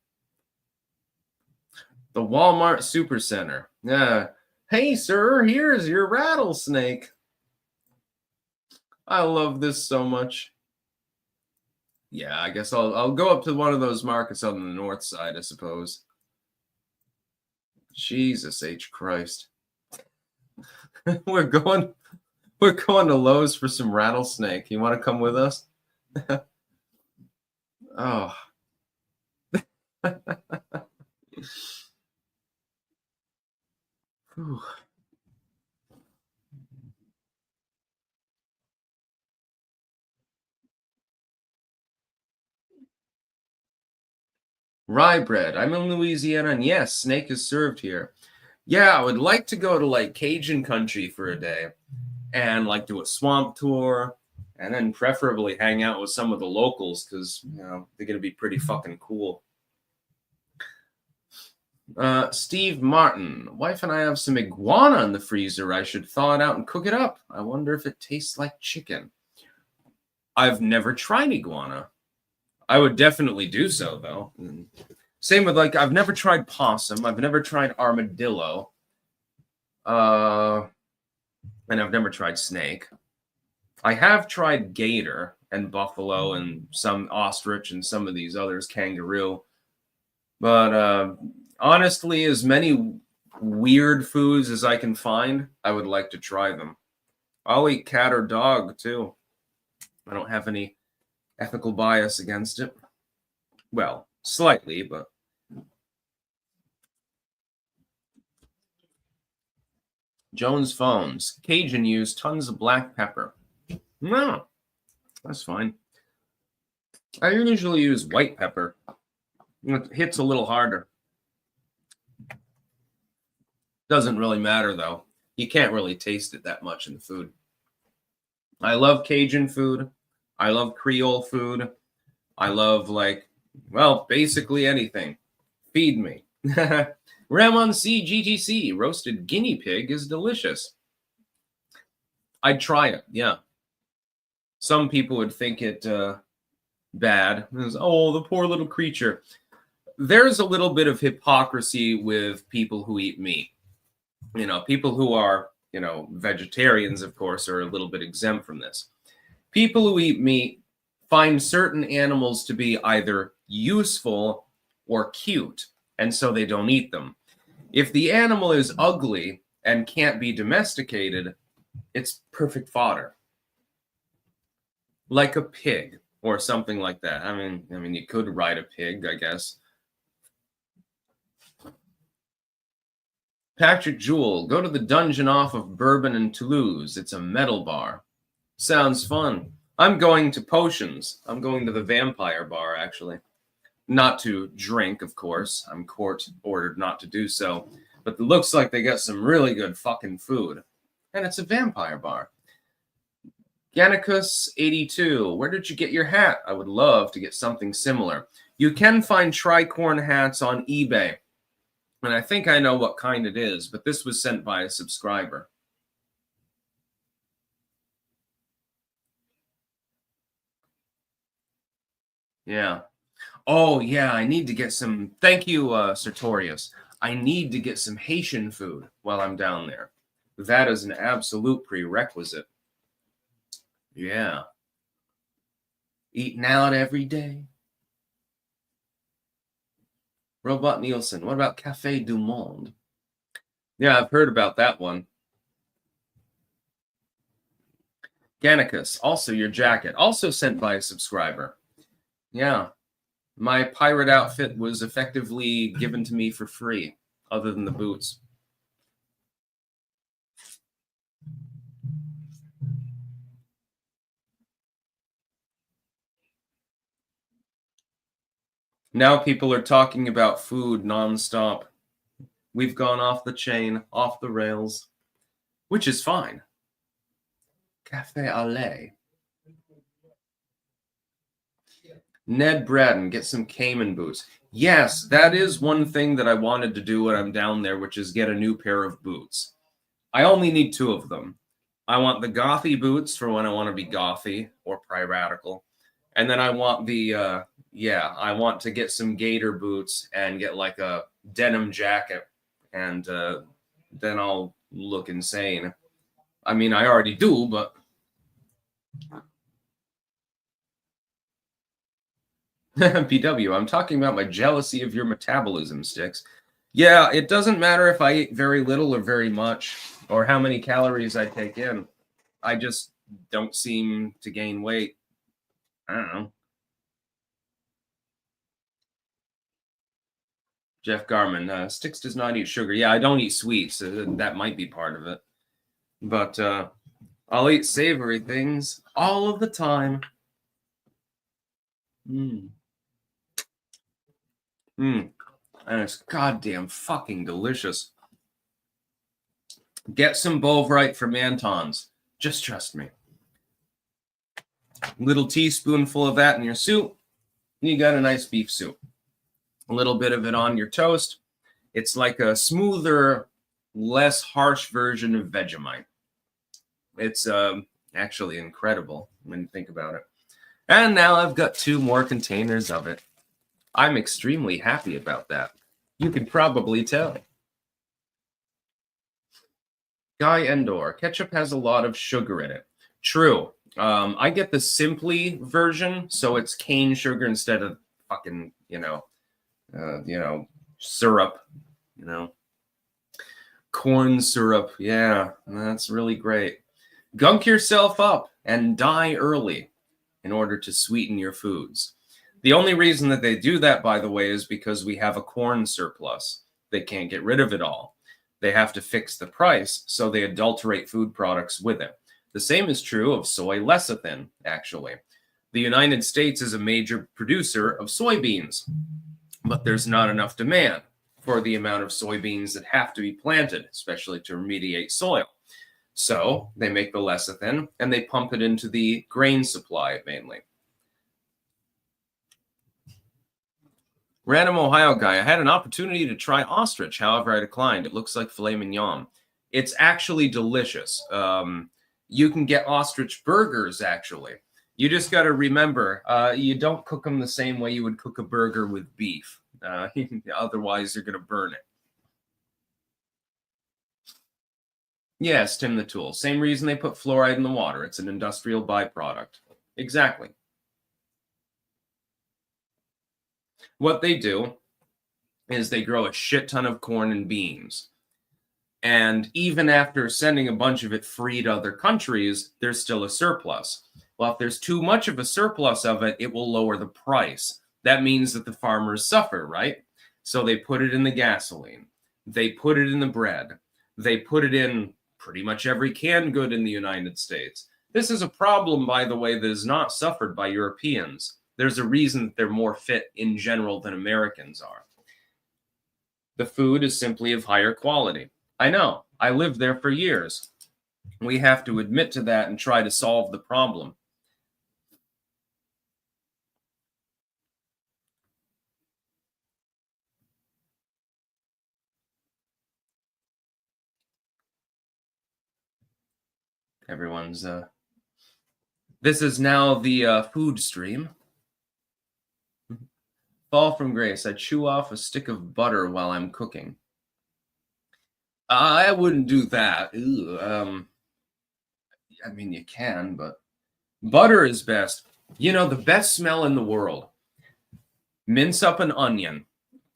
The Walmart Supercenter. Yeah. Hey, sir, here's your rattlesnake. I love this so much. Yeah, I guess I'll go up to one of those markets on the north side, I suppose. Jesus H. Christ. We're going to Lowe's for some rattlesnake. You want to come with us? Oh. Whew. Rye bread. I'm in Louisiana, and yes, snake is served here. Yeah, I would like to go to like Cajun country for a day and like do a swamp tour and then preferably hang out with some of the locals because they're gonna be pretty fucking cool. Steve Martin, wife and I have some iguana in the freezer. I should thaw it out and cook it up. I wonder if it tastes like chicken. I've never tried iguana. I would definitely do so though. Same with like I've never tried possum. I've never tried armadillo. And I've never tried snake. I have tried gator and buffalo and some ostrich and some of these others, kangaroo. But honestly, as many weird foods as I can find, I would like to try them. I'll eat cat or dog too. I don't have any ethical bias against it. Well, slightly, but. Jones phones. Cajun use tons of black pepper. No, that's fine. I usually use white pepper. It hits a little harder. Doesn't really matter though. You can't really taste it that much in the food. I love Cajun food. I love Creole food. I love basically anything. Feed me. Ramon C. GTC. Roasted guinea pig is delicious. I'd try it, yeah. Some people would think it bad. Oh, the poor little creature. There's a little bit of hypocrisy with people who eat meat. People who are, vegetarians, of course, are a little bit exempt from this. People who eat meat find certain animals to be either useful or cute, and so they don't eat them. If the animal is ugly and can't be domesticated, it's perfect fodder. Like a pig or something like that. I mean, you could ride a pig, I guess. Patrick Jewell, go to the dungeon off of Bourbon and Toulouse. It's a metal bar. Sounds fun. I'm going to Potions. I'm going to the vampire bar, actually. Not to drink, of course. I'm court ordered not to do so. But it looks like they got some really good fucking food. And it's a vampire bar. Gannicus82, where did you get your hat? I would love to get something similar. You can find tricorn hats on eBay. And I think I know what kind it is, but this was sent by a subscriber. Yeah. Oh, yeah, I need to get some. Thank you, Sartorius. I need to get some Haitian food while I'm down there. That is an absolute prerequisite. Yeah. Eating out every day. Robot Nielsen, what about Café du Monde? Yeah, I've heard about that one. Gannicus, also your jacket, also sent by a subscriber. Yeah. My pirate outfit was effectively given to me for free, other than the boots. Now people are talking about food nonstop. We've gone off the chain, off the rails, which is fine. Cafe au lait. Ned Braden, get some Cayman boots. Yes, that is one thing that I wanted to do when I'm down there, which is get a new pair of boots. I only need 2 of them. I want the gothy boots for when I want to be gothy or piratical. And then I want I want to get some gator boots and get like a denim jacket. And then I'll look insane. I mean, I already do, but... PW, I'm talking about my jealousy of your metabolism, Sticks. Yeah, it doesn't matter if I eat very little or very much, or how many calories I take in. I just don't seem to gain weight. I don't know. Jeff Garman, Sticks does not eat sugar. Yeah, I don't eat sweets. That might be part of it. But I'll eat savory things all of the time. And it's goddamn fucking delicious. Get some Bovrite from Anton's. Just trust me. Little teaspoonful of that in your soup, and you got a nice beef soup. A little bit of it on your toast. It's like a smoother, less harsh version of Vegemite. It's actually incredible when you think about it. And now I've got 2 more containers of it. I'm extremely happy about that. You can probably tell. Guy Endor, ketchup has a lot of sugar in it. True. I get the Simply version, so it's cane sugar instead of fucking, syrup, corn syrup. Yeah, that's really great. Gunk yourself up and die early in order to sweeten your foods. The only reason that they do that, by the way, is because we have a corn surplus. They can't get rid of it all. They have to fix the price, so they adulterate food products with it. The same is true of soy lecithin, actually. The United States is a major producer of soybeans, but there's not enough demand for the amount of soybeans that have to be planted, especially to remediate soil. So they make the lecithin and they pump it into the grain supply mainly. Random Ohio guy, I had an opportunity to try ostrich, however I declined. It looks like filet mignon. It's actually delicious. You can get ostrich burgers, actually. You just got to remember, you don't cook them the same way you would cook a burger with beef. Otherwise, you're going to burn it. Yes, Tim the Tool. Same reason they put fluoride in the water. It's an industrial byproduct. Exactly. What they do is they grow a shit ton of corn and beans. And even after sending a bunch of it free to other countries, there's still a surplus. Well, if there's too much of a surplus of it, it will lower the price. That means that the farmers suffer, right? So they put it in the gasoline. They put it in the bread. They put it in pretty much every canned good in the United States. This is a problem, by the way, that is not suffered by Europeans. There's a reason that they're more fit in general than Americans are. The food is simply of higher quality. I know. I lived there for years. We have to admit to that and try to solve the problem. Everyone's this is now the food stream. Fall from grace. I chew off a stick of butter while I'm cooking. I wouldn't do that. I mean, you can, but butter is best. You know, the best smell in the world. Mince up an onion,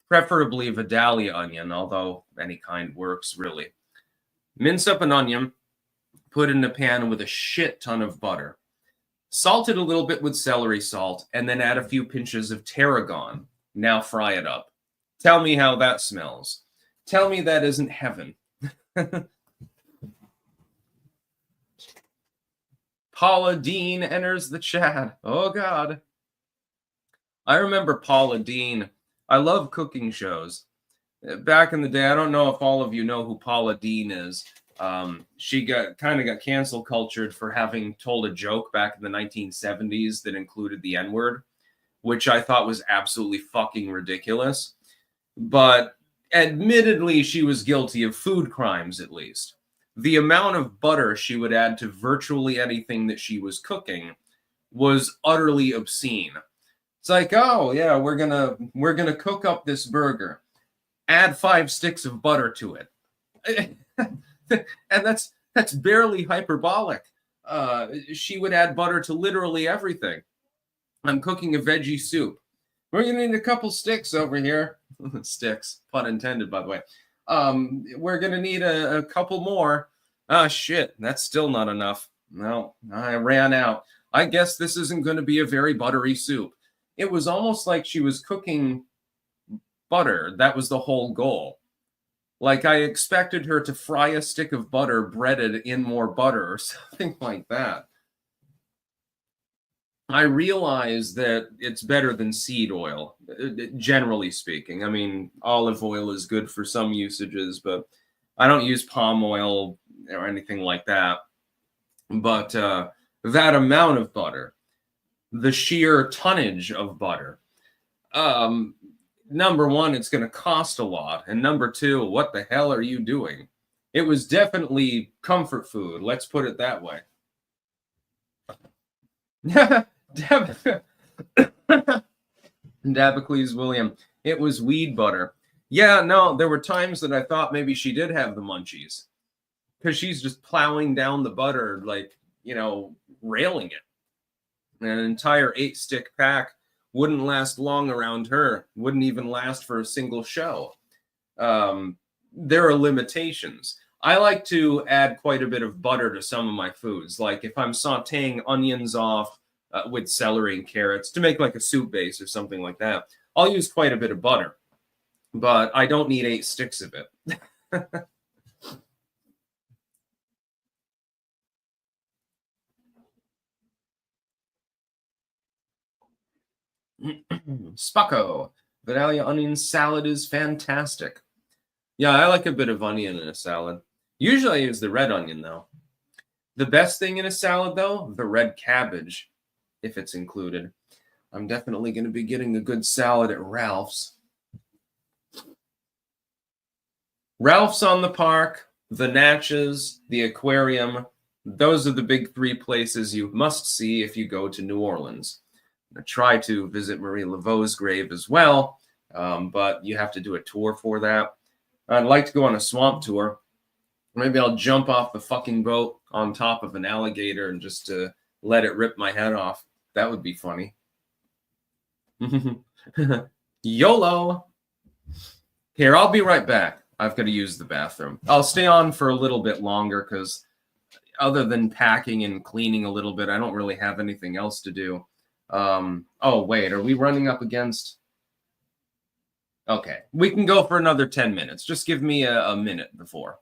preferably Vidalia onion, although any kind works, really. Mince up an onion, put it in a pan with a shit ton of butter. Salt it a little bit with celery salt, and then add a few pinches of tarragon. Now fry it up. Tell me how that smells. Tell me that isn't heaven. Paula Dean enters the chat. Oh, God. I remember Paula Dean. I love cooking shows. Back in the day, I don't know if all of you know who Paula Dean is. She got cancel cultured for having told a joke back in the 1970s that included the N-word, which I thought was absolutely fucking ridiculous. But admittedly, she was guilty of food crimes, at least. The amount of butter she would add to virtually anything that she was cooking was utterly obscene. It's like, oh yeah, we're gonna cook up this burger. Add 5 sticks of butter to it. And that's barely hyperbolic. She would add butter to literally everything. I'm cooking a veggie soup. We're going to need a couple sticks over here. Sticks, pun intended, by the way. We're going to need a couple more. Ah, shit, that's still not enough. No, I ran out. I guess this isn't going to be a very buttery soup. It was almost like she was cooking butter. That was the whole goal. Like, I expected her to fry a stick of butter breaded in more butter or something like that. I realize that it's better than seed oil, generally speaking. I mean, olive oil is good for some usages, but I don't use palm oil or anything like that. But that amount of butter, the sheer tonnage of butter, number one, it's going to cost a lot. And number two, what the hell are you doing? It was definitely comfort food. Let's put it that way. Dabocles William. It was weed butter. Yeah, no, there were times that I thought maybe she did have the munchies because she's just plowing down the butter, like, railing it. An entire 8-stick pack wouldn't last long around her, wouldn't even last for a single show. There are limitations. I like to add quite a bit of butter to some of my foods. Like if I'm sauteing onions off with celery and carrots to make like a soup base or something like that, I'll use quite a bit of butter, but I don't need 8 sticks of it. Spacco. Vidalia onion salad is fantastic. Yeah, I like a bit of onion in a salad. Usually I use the red onion, though. The best thing in a salad, though, the red cabbage, if it's included. I'm definitely going to be getting a good salad at Ralph's. Ralph's on the Park, the Natchez, the Aquarium. Those are the big 3 places you must see if you go to New Orleans. I try to visit Marie Laveau's grave as well, but you have to do a tour for that. I'd like to go on a swamp tour. Maybe I'll jump off the fucking boat on top of an alligator and just let it rip my head off. That would be funny. YOLO. Here, I'll be right back. I've got to use the bathroom. I'll stay on for a little bit longer because other than packing and cleaning a little bit, I don't really have anything else to do. Oh, wait, are we running up against? Okay, we can go for another 10 minutes. Just give me a minute before.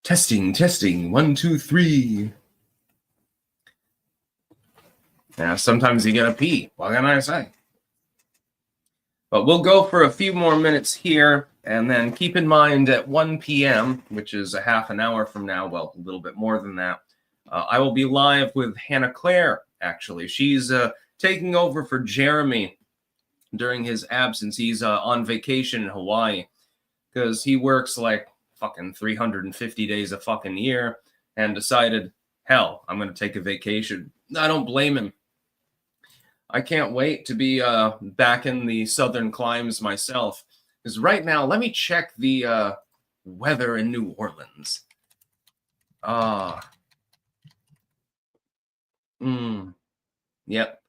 Testing. 1, 2, 3. Yeah, sometimes you gotta pee. What can I say? But we'll go for a few more minutes here, and then keep in mind at 1 p.m., which is a half an hour from now, well, a little bit more than that, I will be live with Hannah Claire, actually. She's taking over for Jeremy during his absence. He's on vacation in Hawaii because he works like fucking 350 days a fucking year and decided, hell, I'm going to take a vacation. I don't blame him. I can't wait to be back in the southern climes myself. Because right now, let me check the weather in New Orleans. Yep.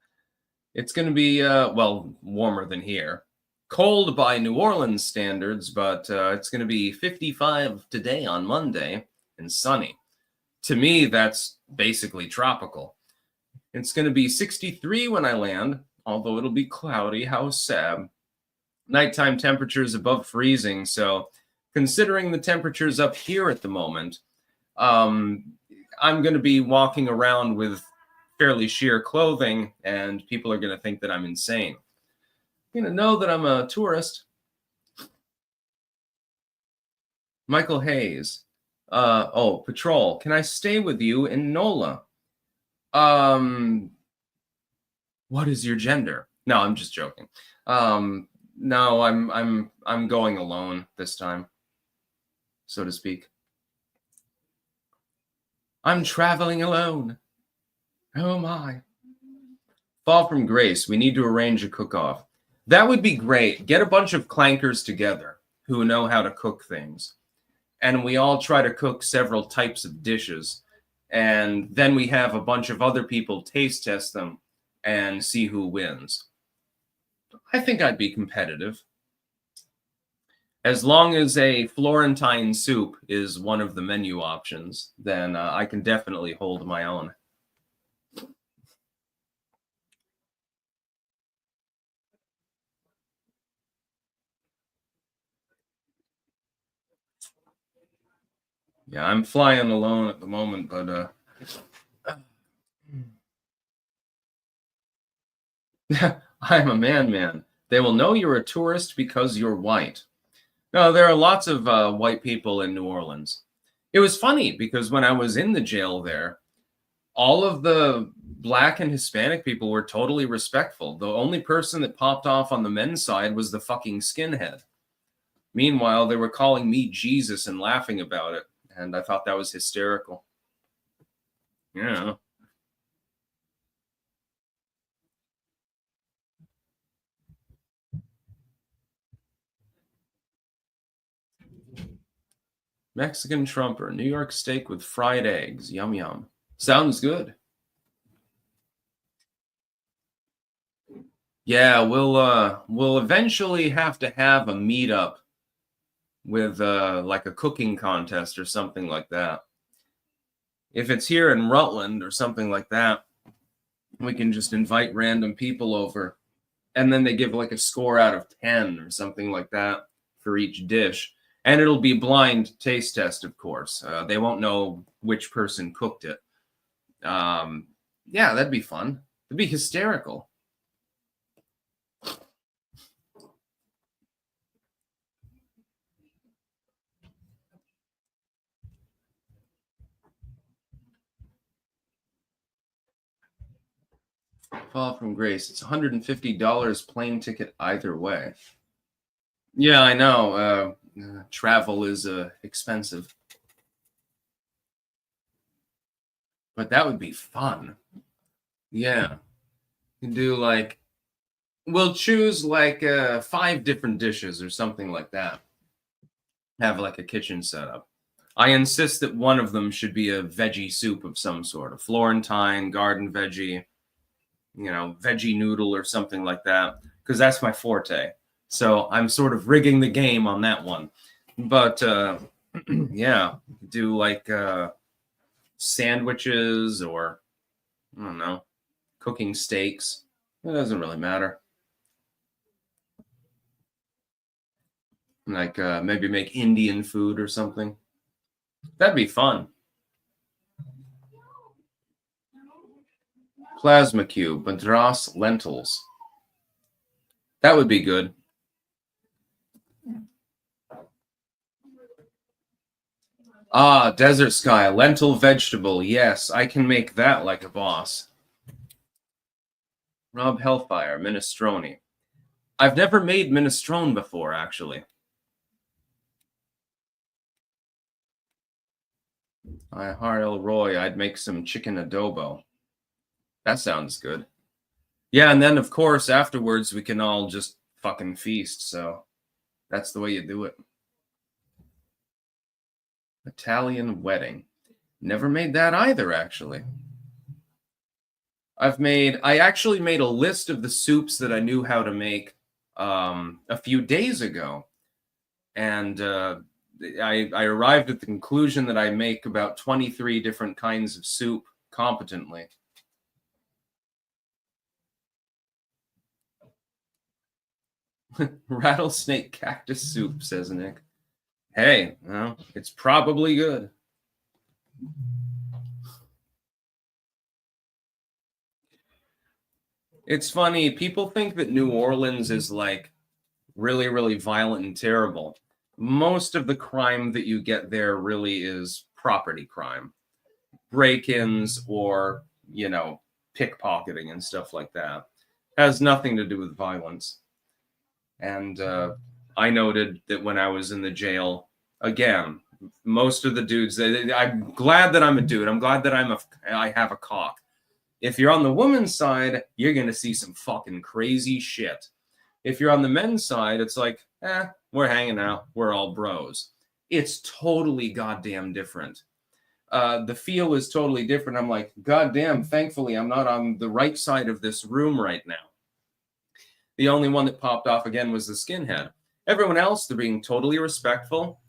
It's going to be, well, warmer than here. Cold by New Orleans standards, but it's going to be 55 today on Monday and sunny. To me, that's basically tropical. It's going to be 63 when I land, although it'll be cloudy. How sad. Nighttime temperatures above freezing. So considering the temperatures up here at the moment, I'm going to be walking around with fairly sheer clothing, and people are going to think that I'm insane. You're going to know that I'm a tourist. Michael Hayes. Patrol. Can I stay with you in NOLA? What is your gender? No, I'm just joking. No, I'm going alone this time, so to speak. I'm traveling alone. Oh my. Fall from grace. We need to arrange a cook-off. That would be great. Get a bunch of clankers together who know how to cook things. And we all try to cook several types of dishes. And then we have a bunch of other people taste test them and see who wins. I think I'd be competitive. As long as a Florentine soup is one of the menu options, then I can definitely hold my own. Yeah, I'm flying alone at the moment, but I'm a man. They will know you're a tourist because you're white. No, there are lots of white people in New Orleans. It was funny because when I was in the jail there, all of the Black and Hispanic people were totally respectful. The only person that popped off on the men's side was the fucking skinhead. Meanwhile, they were calling me Jesus and laughing about it. And I thought that was hysterical. Yeah. Mexican trumper, New York steak with fried eggs. Yum, yum. Sounds good. Yeah, we'll eventually have to have a meetup with like a cooking contest or something like that. If it's here in Rutland or something like that, we can just invite random people over, and then they give like a score out of 10 or something like that for each dish. And it'll be blind taste test, of course. They won't know which person cooked it. Yeah, that'd be fun. It'd be hysterical. Fall from grace. It's $150 plane ticket either way. Yeah, I know. Travel is expensive. But that would be fun. Yeah. You can do like, we'll choose like 5 different dishes or something like that. Have like a kitchen setup. I insist that one of them should be a veggie soup of some sort, a Florentine, garden veggie, veggie noodle or something like that, because that's my forte. So I'm sort of rigging the game on that one. But yeah, do like sandwiches or, I don't know, cooking steaks. It doesn't really matter. Like maybe make Indian food or something. That'd be fun. Plasma cube, madras lentils. That would be good. Ah, desert sky, lentil vegetable. Yes, I can make that like a boss. Rob Hellfire, minestrone. I've never made minestrone before, actually. Hi, Roy, I'd make some chicken adobo. That sounds good. Yeah, and then, of course, afterwards, we can all just fucking feast, so that's the way you do it. Italian wedding. Never made that either, actually. I actually made a list of the soups that I knew how to make a few days ago. And I arrived at the conclusion that I make about 23 different kinds of soup competently. Rattlesnake cactus soup, says Nick. Hey, well, it's probably good. It's funny. People think that New Orleans is like really, really violent and terrible. Most of the crime that you get there really is property crime, break-ins or, pickpocketing and stuff like that. Has nothing to do with violence. And I noted that when I was in the jail, again, most of the dudes, I'm glad that I'm a dude. I'm glad that I have a cock. If you're on the woman's side, you're going to see some fucking crazy shit. If you're on the men's side, it's like, we're hanging out. We're all bros. It's totally goddamn different. The feel is totally different. I'm like, goddamn, thankfully, I'm not on the right side of this room right now. The only one that popped off again was the skinhead. Everyone else, they're being totally respectful,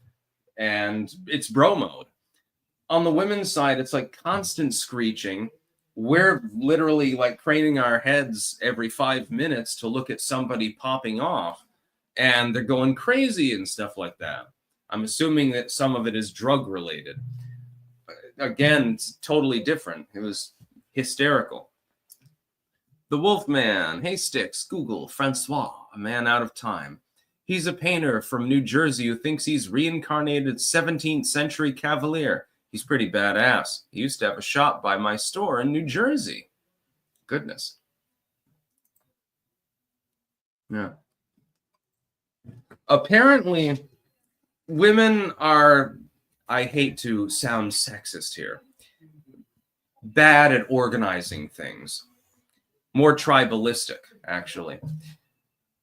and it's bro mode. On the women's side, it's like constant screeching. We're literally like craning our heads every 5 minutes to look at somebody popping off, and they're going crazy and stuff like that. I'm assuming that some of it is drug related. Again, it's totally different. It was hysterical. The Wolfman, hey Sticks, Google, Francois, a man out of time. He's a painter from New Jersey who thinks he's reincarnated 17th century cavalier. He's pretty badass. He used to have a shop by my store in New Jersey. Goodness. Yeah. Apparently, women are, I hate to sound sexist here, bad at organizing things. More tribalistic, actually.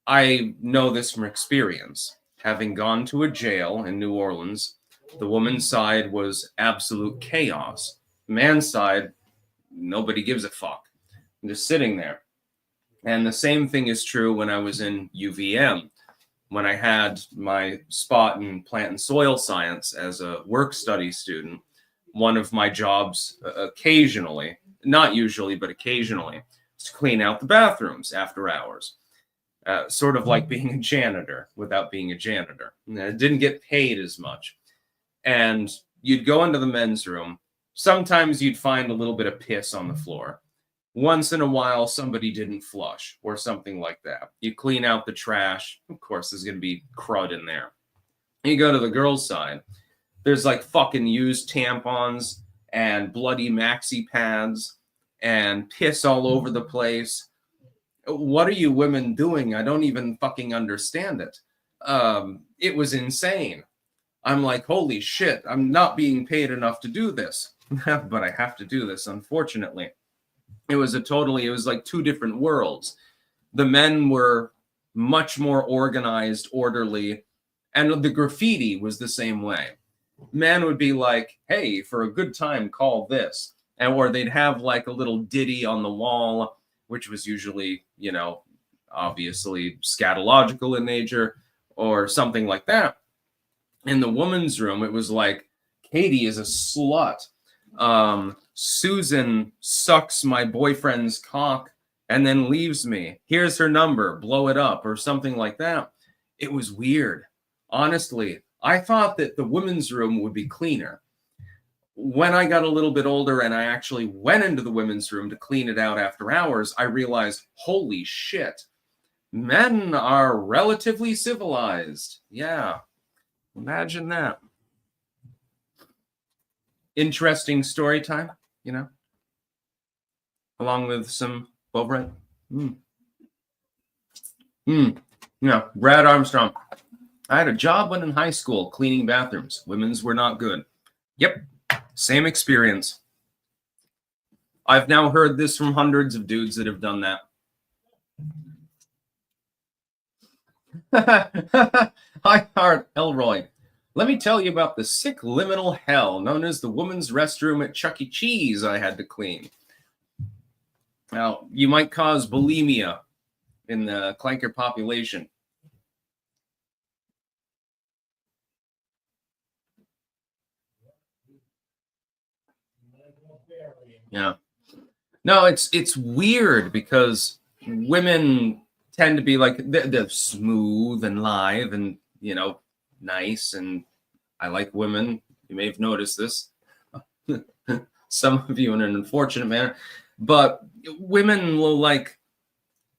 I know this from experience. Having gone to a jail in New Orleans, the woman's side was absolute chaos. The man's side, nobody gives a fuck. I'm just sitting there. And the same thing is true when I was in UVM. When I had my spot in plant and soil science as a work study student, one of my jobs occasionally, not usually, but occasionally, to clean out the bathrooms after hours. Sort of like being a janitor without being a janitor. I didn't get paid as much. And you'd go into the men's room. Sometimes you'd find a little bit of piss on the floor. Once in a while, somebody didn't flush or something like that. You clean out the trash. Of course, there's going to be crud in there. You go to the girls' side. There's like fucking used tampons and bloody maxi pads and piss all over the place. What are you women doing? I don't even fucking understand it. It was insane. I'm like, holy shit, I'm not being paid enough to do this. But I have to do this, unfortunately. It was like two different worlds. The men were much more organized, orderly, and the graffiti was the same way. Men would be like, hey, for a good time, call this. Or they'd have like a little ditty on the wall, which was usually, obviously scatological in nature or something like that. In the woman's room, it was like, Katie is a slut. Susan sucks my boyfriend's cock and then leaves me. Here's her number, blow it up, or something like that. It was weird. Honestly, I thought that the women's room would be cleaner. When I got a little bit older and I actually went into the women's room to clean it out after hours, I realized, holy shit, men are relatively civilized. Yeah, imagine that. Interesting story time, along with some bow bread. Mm. Yeah, Brad Armstrong. I had a job when in high school cleaning bathrooms. Women's were not good. Yep, same experience. I've now heard this from hundreds of dudes that have done that. Hi, Art Elroy. Let me tell you about the sick liminal hell known as the woman's restroom at Chuck E. Cheese I had to clean. Now, you might cause bulimia in the clanker population. Yeah. No, it's weird because women tend to be like they're smooth and live and nice, and I like women. You may have noticed this. Some of you in an unfortunate manner, but women will like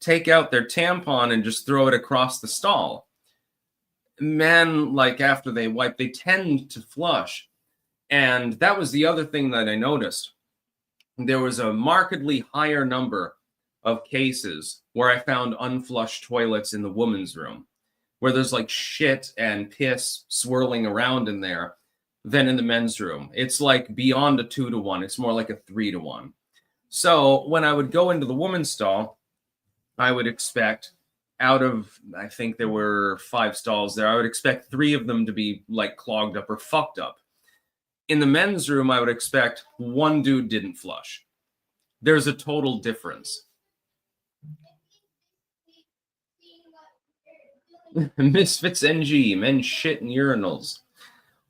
take out their tampon and just throw it across the stall. Men, like after they wipe, they tend to flush. And that was the other thing that I noticed. There was a markedly higher number of cases where I found unflushed toilets in the woman's room, where there's like shit and piss swirling around in there, than in the men's room. It's like beyond a 2-to-1. It's more like a 3-to-1. So when I would go into the woman's stall, I would expect out of, I think there were 5 stalls there, I would expect 3 of them to be like clogged up or fucked up. In the men's room, I would expect 1 dude didn't flush. There's a total difference. Misfits NG, men shit in urinals.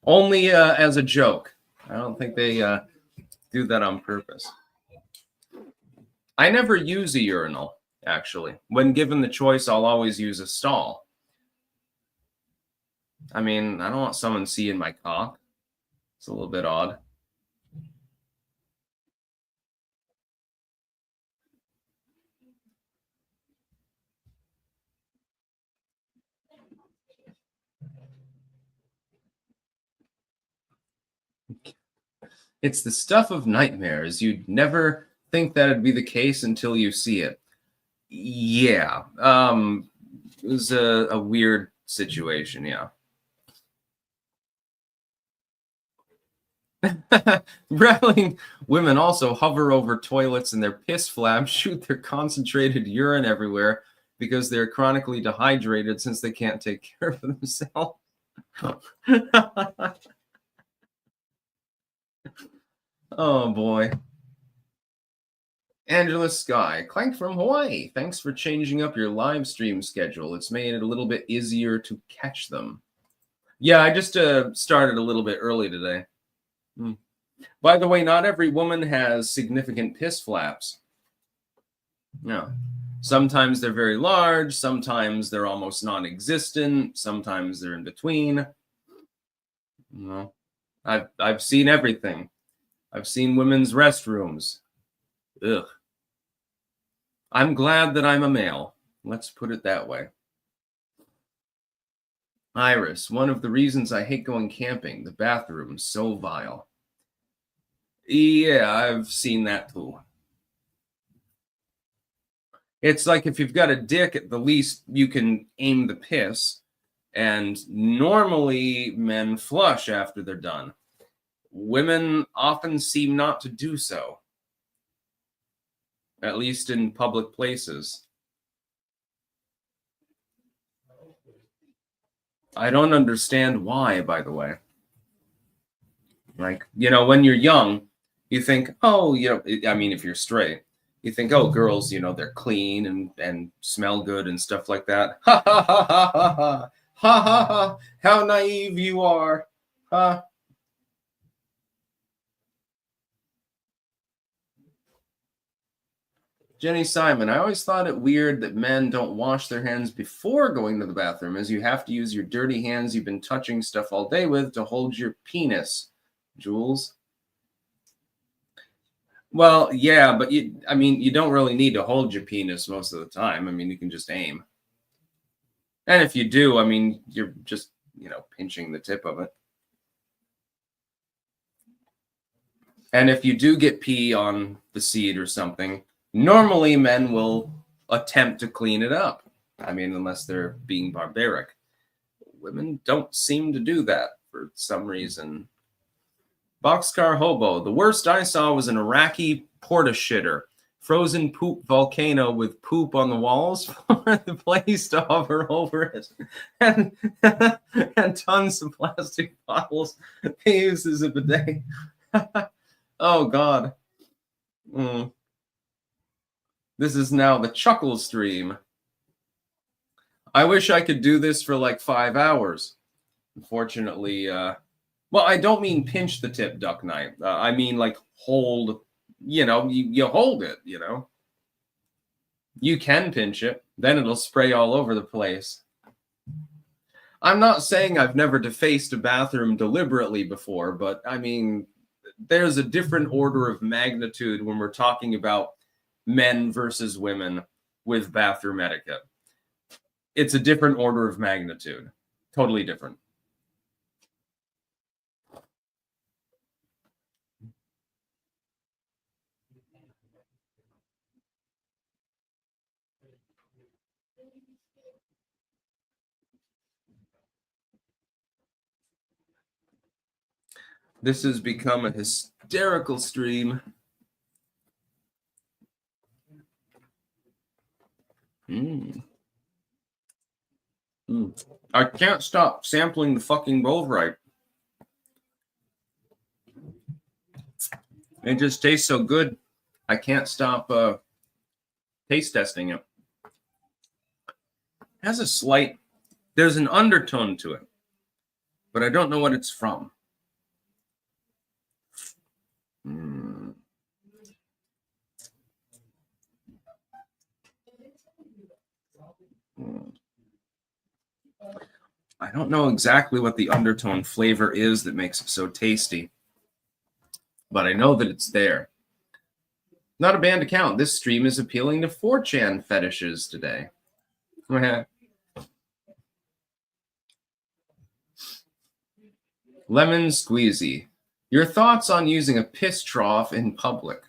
Only as a joke. I don't think they do that on purpose. I never use a urinal, actually. When given the choice, I'll always use a stall. I mean, I don't want someone seeing my cock. It's a little bit odd. It's the stuff of nightmares. You'd never think that'd be the case until you see it. Yeah. It was a weird situation, yeah. Rattling women also hover over toilets and their piss flaps shoot their concentrated urine everywhere because they're chronically dehydrated since they can't take care of themselves. Oh boy. Angela Sky, Clank from Hawaii. Thanks for changing up your live stream schedule. It's made it a little bit easier to catch them. Yeah, I just started a little bit early today. By the way, not every woman has significant piss flaps. No. Sometimes they're very large. Sometimes they're almost non-existent. Sometimes they're in between. No. I've seen everything. I've seen women's restrooms. Ugh. I'm glad that I'm a male. Let's put it that way. Iris, one of the reasons I hate going camping, the bathroom's so vile. Yeah, I've seen that too. It's like if you've got a dick, at the least you can aim the piss. And normally men flush after they're done. Women often seem not to do so. At least in public places. I don't understand why, by the way. Like, when you're young, you think, oh, I mean, if you're straight, you think, oh, girls, they're clean and smell good and stuff like that. Ha ha ha ha ha ha ha ha ha! How naive you are, huh? Jenny Simon, I always thought it weird that men don't wash their hands before going to the bathroom, as you have to use your dirty hands you've been touching stuff all day with to hold your penis. Jules? Well, yeah, but you don't really need to hold your penis most of the time. I mean, you can just aim. And if you do, I mean, you're just, pinching the tip of it. And if you do get pee on the seat or something, normally men will attempt to clean it up. I mean, unless they're being barbaric. Women don't seem to do that for some reason. Boxcar Hobo. The worst I saw was an Iraqi porta-shitter. Frozen poop volcano with poop on the walls for the place to hover over it. And, and tons of plastic bottles they use as a bidet. Oh, God. This is now the chuckle stream. I wish I could do this for like 5 hours. Unfortunately, well, I don't mean pinch the tip duck knife. I mean like hold, you hold it, You can pinch it, then it'll spray all over the place. I'm not saying I've never defaced a bathroom deliberately before, but I mean, there's a different order of magnitude when we're talking about men versus women with bathroom etiquette. It's a different order of magnitude. Totally different. This has become a hysterical stream. I can't stop sampling the fucking Bovrite. It just tastes so good. I can't stop taste testing it. It has a slight, there's an undertone to it, but I don't know what it's from. I don't know exactly what the undertone flavor is that makes it so tasty, but I know that it's there. Not a banned account. This stream is appealing to 4chan fetishes today. Lemon squeezy. Your thoughts on using a piss trough in public?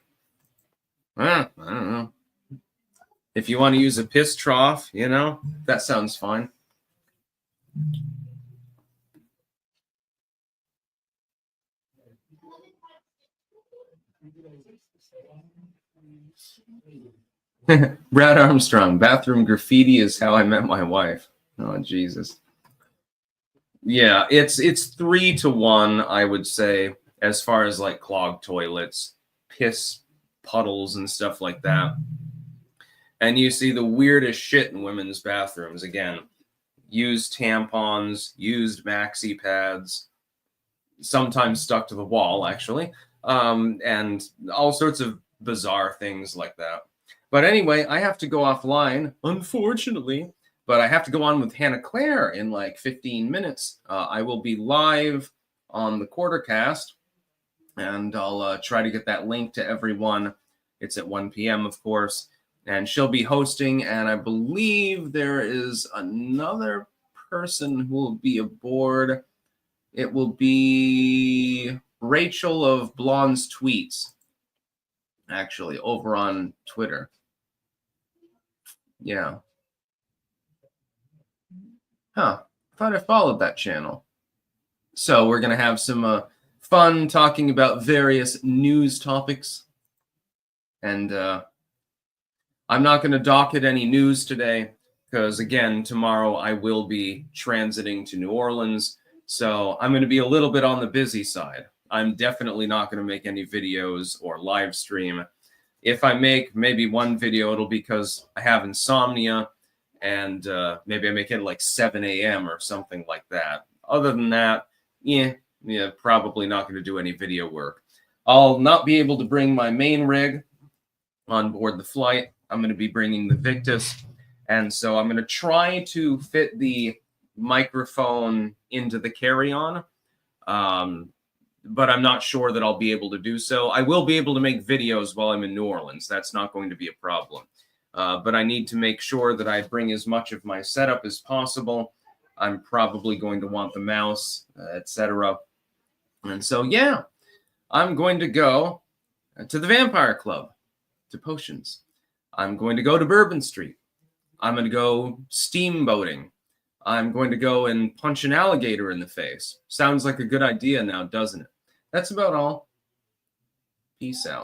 I don't know. If you want to use a piss trough, that sounds fine. Brad Armstrong, bathroom graffiti is how I met my wife. Oh, Jesus. Yeah, it's 3-to-1, I would say, as far as like clogged toilets, piss puddles and stuff like that. And you see the weirdest shit in women's bathrooms. Again, used tampons, used maxi pads, sometimes stuck to the wall, actually, and all sorts of bizarre things like that. But anyway, I have to go offline, unfortunately, but I have to go on with Hannah Claire in like 15 minutes. I will be live on the Quartercast, and I'll try to get that link to everyone. It's at 1 p.m., of course, and she'll be hosting, and I believe there is another person who will be aboard. It will be Rachel of Blonde's Tweets, actually, over on Twitter. Yeah. Huh. Thought I followed that channel. So we're going to have some fun talking about various news topics. And I'm not going to docket any news today because, again, tomorrow I will be transiting to New Orleans. So I'm going to be a little bit on the busy side. I'm definitely not going to make any videos or live stream. If I make maybe one video, it'll be because I have insomnia, and maybe I make it like 7 a.m. or something like that. Other than that, probably not going to do any video work. I'll not be able to bring my main rig on board the flight. I'm going to be bringing the Victus, and so I'm going to try to fit the microphone into the carry-on. But I'm not sure that I'll be able to do so. I will be able to make videos while I'm in New Orleans. That's not going to be a problem. But I need to make sure that I bring as much of my setup as possible. I'm probably going to want the mouse, etc. And so, yeah, I'm going to go to the Vampire Club, to Potions. I'm going to go to Bourbon Street. I'm going to go steamboating. I'm going to go and punch an alligator in the face. Sounds like a good idea now, doesn't it? That's about all. Peace out.